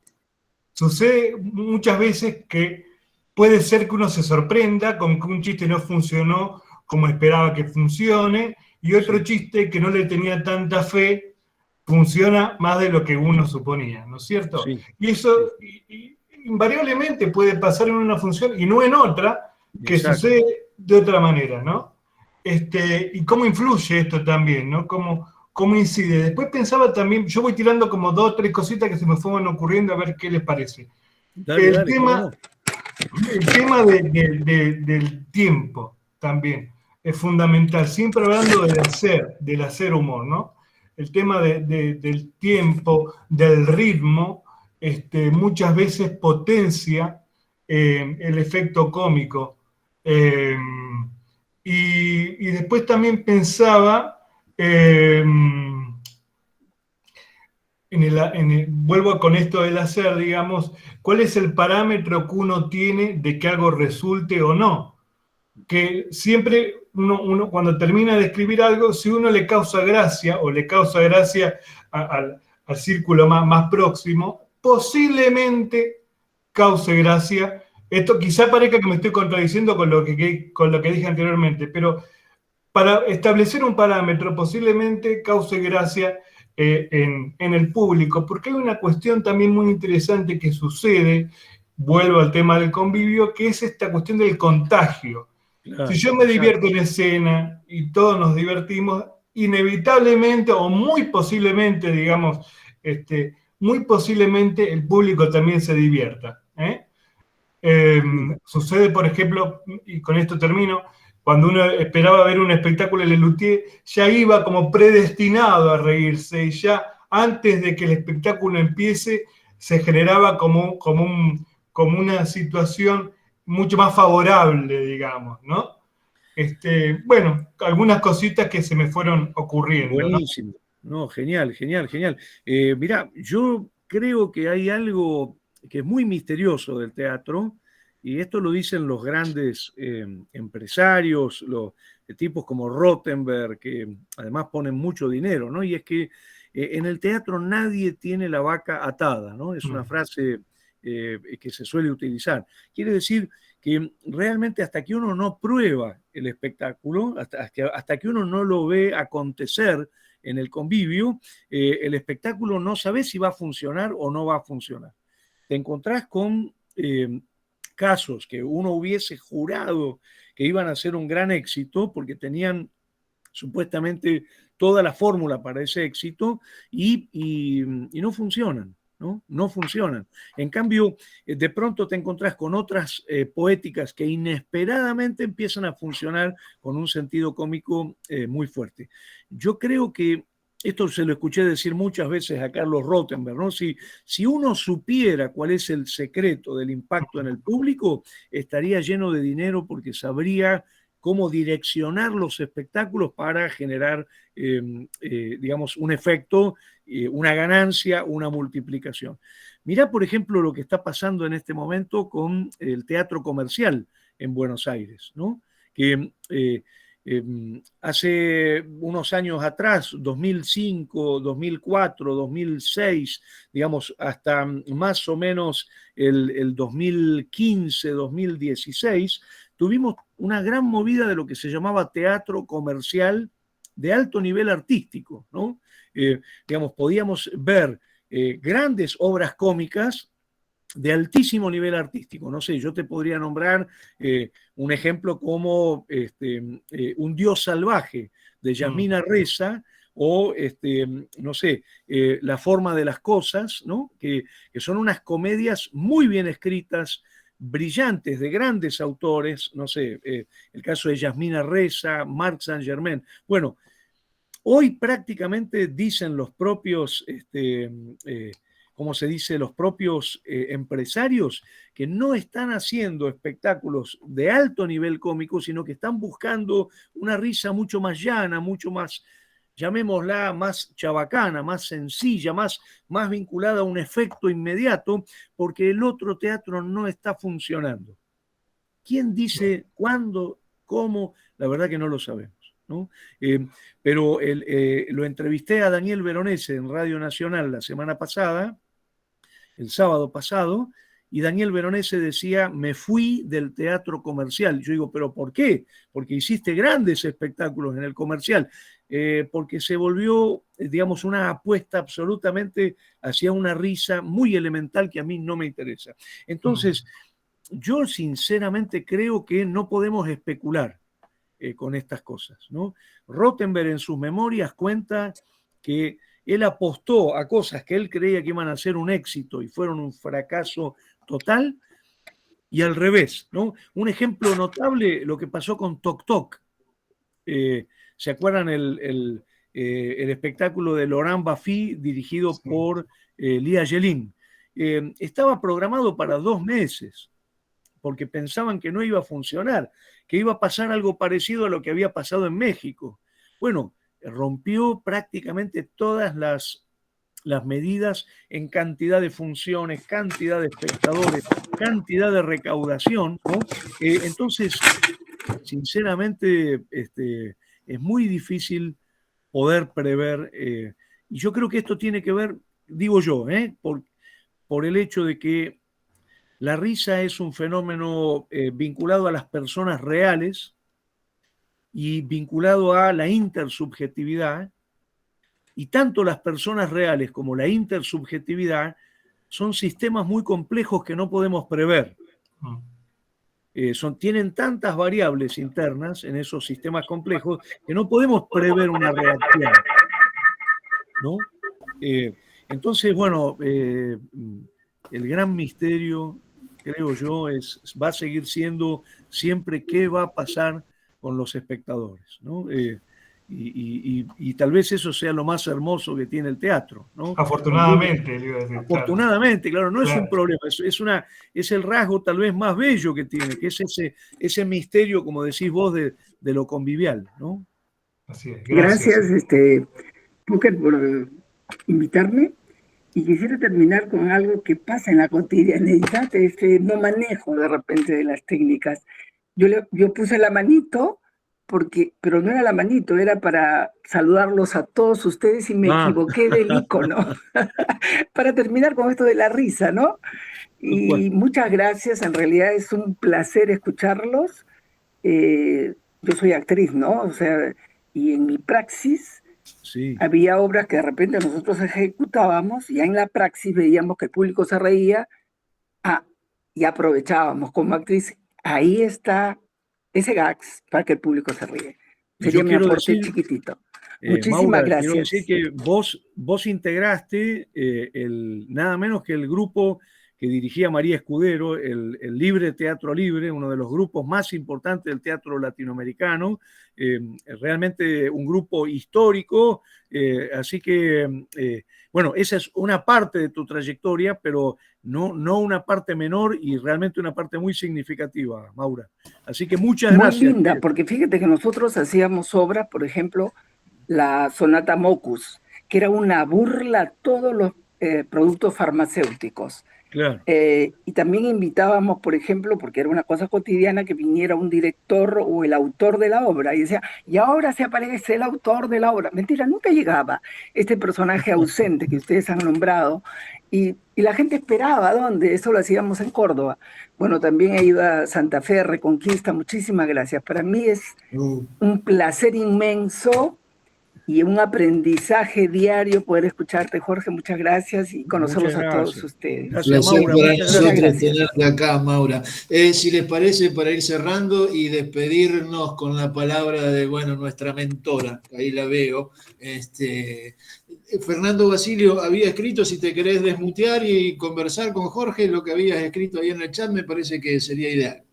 sucede muchas veces que puede ser que uno se sorprenda con que un chiste no funcionó como esperaba que funcione, y otro chiste que no le tenía tanta fe funciona más de lo que uno suponía, ¿no es cierto? Sí. Y eso invariablemente puede pasar en una función y no en otra, que Exacto. Sucede de otra manera, ¿no? Y cómo influye esto también, ¿no? Cómo incide. Después pensaba también, yo voy tirando como 2 o 3 cositas que se me fueron ocurriendo a ver qué les parece. El tema del tiempo también es fundamental, siempre hablando del hacer humor, ¿no? El tema del tiempo, del ritmo, muchas veces potencia el efecto cómico. Y después también pensaba, vuelvo con esto del hacer, digamos, ¿cuál es el parámetro que uno tiene de que algo resulte o no? Que siempre uno cuando termina de escribir algo, si uno le causa gracia o le causa gracia al círculo más próximo, posiblemente cause gracia. Esto quizá parezca que me estoy contradiciendo con lo que dije anteriormente, pero para establecer un parámetro posiblemente cause gracia en el público, porque hay una cuestión también muy interesante que sucede, vuelvo al tema del convivio, que es esta cuestión del contagio. Claro, si yo me divierto en escena y todos nos divertimos, inevitablemente o muy posiblemente, digamos, muy posiblemente el público también se divierta. Sucede, por ejemplo, y con esto termino, cuando uno esperaba ver un espectáculo de Lelutier, ya iba como predestinado a reírse, y ya antes de que el espectáculo empiece, se generaba como una situación mucho más favorable, digamos, ¿no? Bueno, algunas cositas que se me fueron ocurriendo, ¿no? buenísimo. No, genial, genial, genial. Mirá, yo creo que hay algo que es muy misterioso del teatro, y esto lo dicen los grandes empresarios, los tipos como Rothenberg, que además ponen mucho dinero, ¿no? Y es que en el teatro nadie tiene la vaca atada, ¿no? Es una frase que se suele utilizar. Quiere decir que realmente hasta que uno no prueba el espectáculo, hasta que uno no lo ve acontecer en el convivio, el espectáculo no sabe si va a funcionar o no va a funcionar. Te encontrás con casos que uno hubiese jurado que iban a ser un gran éxito porque tenían supuestamente toda la fórmula para ese éxito y no funcionan. No funcionan. En cambio, de pronto te encontrás con otras poéticas que inesperadamente empiezan a funcionar con un sentido cómico muy fuerte. Yo creo que esto se lo escuché decir muchas veces a Carlos Rothenberg, ¿no? Si uno supiera cuál es el secreto del impacto en el público, estaría lleno de dinero porque sabría cómo direccionar los espectáculos para generar, digamos, un efecto, una ganancia, una multiplicación. Mirá, por ejemplo, lo que está pasando en este momento con el teatro comercial en Buenos Aires, ¿no? Que hace unos años atrás, 2005, 2004, 2006, digamos, hasta más o menos el 2015, 2016, tuvimos una gran movida de lo que se llamaba teatro comercial de alto nivel artístico, ¿no? Digamos, podíamos ver grandes obras cómicas de altísimo nivel artístico. No sé, yo te podría nombrar un ejemplo como Un Dios salvaje de Yasmina Reza, o, no sé, La forma de las cosas, ¿no? Que son unas comedias muy bien escritas, brillantes, de grandes autores, no sé, el caso de Yasmina Reza, Marc Saint-Germain. Bueno, hoy prácticamente dicen los propios, ¿cómo se dice? Los propios empresarios que no están haciendo espectáculos de alto nivel cómico, sino que están buscando una risa mucho más llana, mucho más, llamémosla, más chabacana, más sencilla, más vinculada a un efecto inmediato, porque el otro teatro no está funcionando. ¿Quién dice cuándo, cómo? La verdad que no lo sabemos, ¿no? Pero lo entrevisté a Daniel Veronese en Radio Nacional la semana pasada, el sábado pasado, y Daniel Veronese decía, me fui del teatro comercial. Yo digo, ¿pero por qué? Porque hiciste grandes espectáculos en el comercial. Porque se volvió, digamos, una apuesta absolutamente hacia una risa muy elemental que a mí no me interesa. Entonces, yo sinceramente creo que no podemos especular con estas cosas, ¿no? Rothenberg en sus memorias cuenta que él apostó a cosas que él creía que iban a ser un éxito y fueron un fracaso total, y al revés, ¿no? Un ejemplo notable, lo que pasó con Toc Toc. ¿Se acuerdan el espectáculo de Laurent Baffy dirigido por Lia Yelin? Estaba programado para 2 meses, porque pensaban que no iba a funcionar, que iba a pasar algo parecido a lo que había pasado en México. Bueno, rompió prácticamente todas las medidas en cantidad de funciones, cantidad de espectadores, cantidad de recaudación, ¿no? Entonces, sinceramente, es muy difícil poder prever, y yo creo que esto tiene que ver, digo yo, por el hecho de que La risa es un fenómeno vinculado a las personas reales y vinculado a la intersubjetividad, y tanto las personas reales como la intersubjetividad son sistemas muy complejos que no podemos prever. Tienen tantas variables internas en esos sistemas complejos que no podemos prever una reacción, ¿no? Entonces, bueno, el gran misterio, creo yo, va a seguir siendo siempre qué va a pasar con los espectadores, ¿no? Y tal vez eso sea lo más hermoso que tiene el teatro, ¿no? Afortunadamente, le iba a decir, afortunadamente, claro, no claro. Es un problema, es el rasgo tal vez más bello que tiene, que es ese misterio, como decís vos, de lo convivial, ¿no? Así es, gracias Booker, por invitarme. Y quisiera terminar con algo que pasa en la cotidianeidad, no manejo de repente de las técnicas. Yo puse la manito, pero no era la manito, era para saludarlos a todos ustedes y me equivoqué del icono. Para terminar con esto de la risa, ¿no? Y muchas gracias, en realidad es un placer escucharlos. Yo soy actriz, ¿no? O sea, y en mi praxis había obras que de repente nosotros ejecutábamos, y ya en la praxis veíamos que el público se reía, y aprovechábamos como actriz, ahí está ese gags para que el público se ríe. Sería mi aporte chiquitito. Muchísimas Maura, gracias. Quiero decir que vos integraste nada menos que el grupo que dirigía María Escudero, el Libre Teatro Libre, uno de los grupos más importantes del teatro latinoamericano, realmente un grupo histórico, así que, bueno, esa es una parte de tu trayectoria, pero no una parte menor y realmente una parte muy significativa, Maura. Así que muchas gracias. Muy linda, porque fíjate que nosotros hacíamos obras, por ejemplo, la Sonata Mocus, que era una burla a todos los productos farmacéuticos. Claro. Y también invitábamos, por ejemplo, porque era una cosa cotidiana, que viniera un director o el autor de la obra y decía, y ahora se aparece el autor de la obra. Mentira, nunca llegaba este personaje ausente que ustedes han nombrado, y la gente esperaba, ¿dónde? Eso lo hacíamos en Córdoba. Bueno, también he ido a Santa Fe, Reconquista, muchísimas gracias. Para mí es un placer inmenso y un aprendizaje diario poder escucharte, Jorge. Muchas gracias, y conocerlos a todos ustedes. Gracias, Maura. Para nosotros tenerte acá, Maura. Si les parece, para ir cerrando y despedirnos con la palabra de, bueno, nuestra mentora, ahí la veo, Fernando Basilio había escrito, si te querés desmutear y conversar con Jorge, lo que habías escrito ahí en el chat, me parece que sería ideal.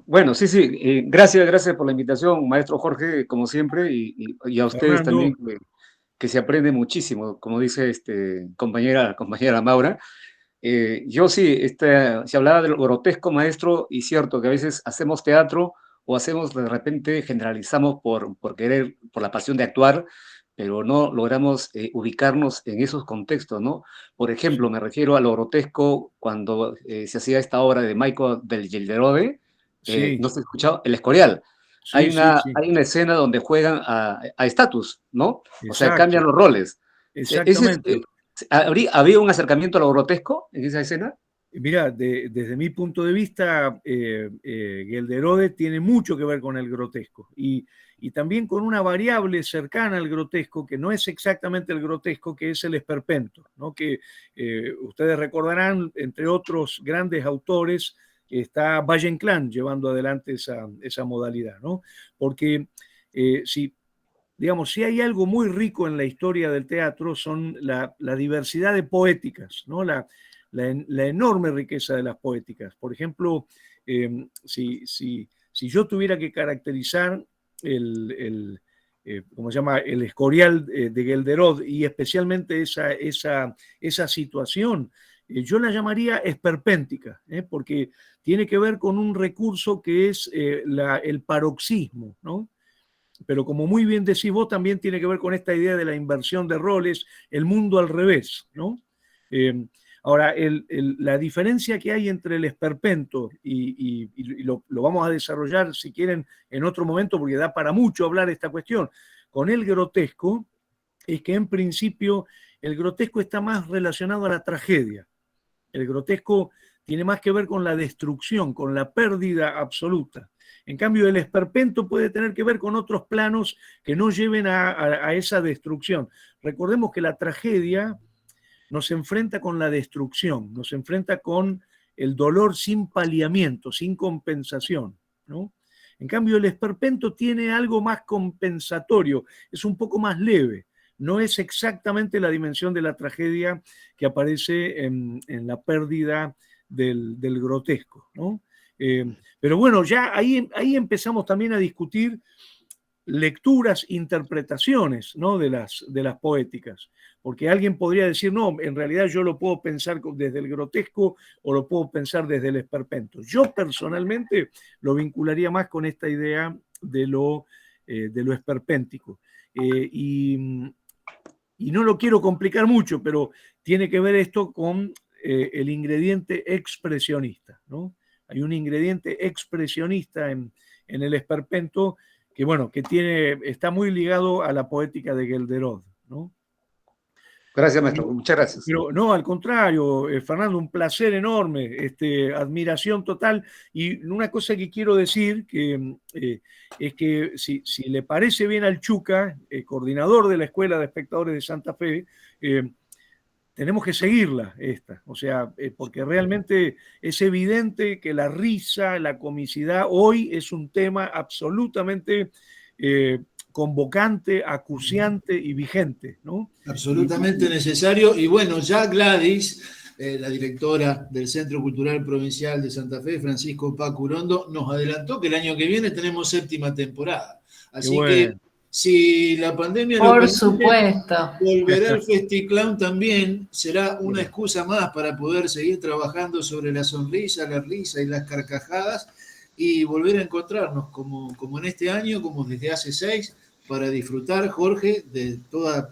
Bueno, sí. Gracias por la invitación, maestro Jorge, como siempre, y a ustedes Fernando, también, que se aprende muchísimo, como dice compañera Maura. Yo sí, se hablaba de lo grotesco, maestro, y cierto que a veces hacemos teatro o de repente generalizamos por querer, por la pasión de actuar, pero no logramos ubicarnos en esos contextos, ¿no? Por ejemplo, me refiero a lo grotesco cuando se hacía esta obra de Michael del Gilderode, no se ha escuchado, El Escorial. Hay una escena donde juegan a estatus, ¿no? Exacto. O sea, cambian los roles. Exactamente. ¿Había un acercamiento a lo grotesco en esa escena? Mira, desde mi punto de vista, Gelderode tiene mucho que ver con el grotesco y también con una variable cercana al grotesco, que no es exactamente el grotesco, que es el esperpento, ¿no? Que ustedes recordarán, entre otros grandes autores, está Valle Inclán llevando adelante esa modalidad, ¿no? Porque si hay algo muy rico en la historia del teatro, son la diversidad de poéticas, ¿no? La enorme riqueza de las poéticas. Por ejemplo, si yo tuviera que caracterizar ¿cómo se llama? El Escorial de Gelderode, y especialmente esa situación, yo la llamaría esperpéntica, porque tiene que ver con un recurso que es el paroxismo, ¿no? Pero como muy bien decís vos, también tiene que ver con esta idea de la inversión de roles, el mundo al revés, ¿no? Ahora, la diferencia que hay entre el esperpento y lo vamos a desarrollar, si quieren, en otro momento, porque da para mucho hablar esta cuestión, con el grotesco, es que en principio el grotesco está más relacionado a la tragedia. El grotesco tiene más que ver con la destrucción, con la pérdida absoluta. En cambio, el esperpento puede tener que ver con otros planos que no lleven a esa destrucción. Recordemos que la tragedia nos enfrenta con la destrucción, nos enfrenta con el dolor sin paliamiento, sin compensación, ¿no? En cambio, el esperpento tiene algo más compensatorio, es un poco más leve. No es exactamente la dimensión de la tragedia que aparece en la pérdida del grotesco, ¿no? Pero bueno, ya ahí empezamos también a discutir lecturas, interpretaciones, ¿no? de las poéticas. Porque alguien podría decir, no, en realidad yo lo puedo pensar desde el grotesco o lo puedo pensar desde el esperpento. Yo personalmente lo vincularía más con esta idea de lo esperpéntico. Y no lo quiero complicar mucho, pero tiene que ver esto con el ingrediente expresionista, ¿no? Hay un ingrediente expresionista en el esperpento que, bueno, está muy ligado a la poética de Gelderod, ¿no? Gracias, maestro. Muchas gracias. Pero no, al contrario, Fernando, un placer enorme, admiración total. Y una cosa que quiero decir es que si le parece bien al Chuca, coordinador de la Escuela de Espectadores de Santa Fe, tenemos que seguirla o sea, porque realmente es evidente que la risa, la comicidad hoy es un tema absolutamente convocante, acuciante y vigente, ¿no? Absolutamente necesario. Y bueno, ya Gladys, la directora del Centro Cultural Provincial de Santa Fe, Francisco Pacurondo, nos adelantó que el año que viene tenemos 7ª temporada. Así que si la pandemia lo permite, supuesto, volverá el FestiClown también, será una excusa más para poder seguir trabajando sobre la sonrisa, la risa y las carcajadas y volver a encontrarnos como en este año, como desde hace 6, para disfrutar, Jorge, de toda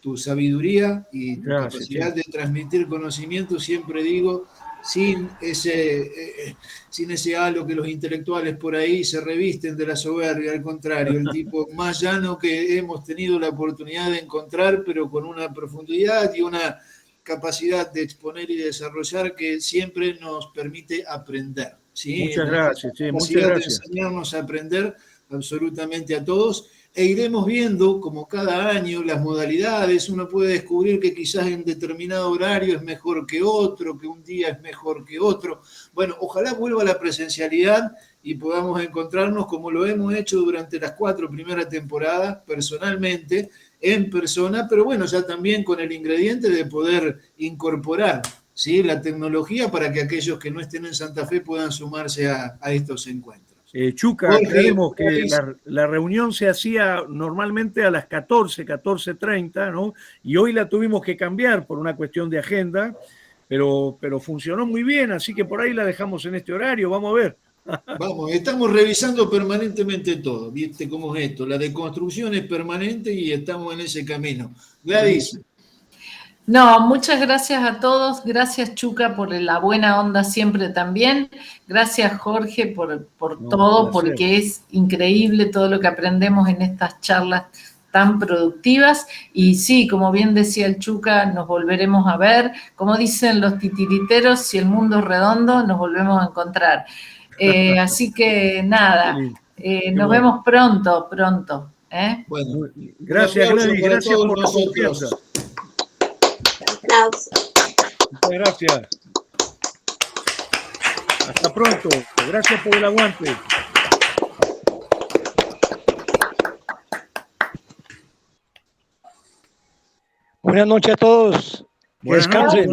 tu sabiduría y tu capacidad de transmitir conocimiento, siempre digo, sin ese halo que los intelectuales por ahí se revisten de la soberbia, al contrario, el tipo más llano que hemos tenido la oportunidad de encontrar, pero con una profundidad y una capacidad de exponer y desarrollar que siempre nos permite aprender, ¿sí? Muchas gracias. Muchas gracias. De enseñarnos a aprender absolutamente a todos. E iremos viendo, como cada año, las modalidades. Uno puede descubrir que quizás en determinado horario es mejor que otro, que un día es mejor que otro. Bueno, ojalá vuelva la presencialidad y podamos encontrarnos como lo hemos hecho durante las 4 primeras temporadas, personalmente, en persona, pero bueno, ya también con el ingrediente de poder incorporar, ¿sí?, la tecnología para que aquellos que no estén en Santa Fe puedan sumarse a estos encuentros. Chuca, creemos que la reunión se hacía normalmente a las 14:30, ¿no? Y hoy la tuvimos que cambiar por una cuestión de agenda, pero funcionó muy bien, así que por ahí la dejamos en este horario, vamos a ver. Vamos, estamos revisando permanentemente todo, ¿viste cómo es esto? La deconstrucción es permanente y estamos en ese camino. Gladys. No, muchas gracias a todos. Gracias, Chuca, por la buena onda siempre también. Gracias, Jorge, por todo, porque es increíble todo lo que aprendemos en estas charlas tan productivas. Y sí, como bien decía el Chuca, nos volveremos a ver. Como dicen los titiriteros, si el mundo es redondo, nos volvemos a encontrar. Así que nada, nos vemos pronto. Bueno, gracias, Gladys, gracias por la confianza. Muchas gracias. Hasta pronto. Gracias por el aguante. Buenas noches a todos. Que descansen.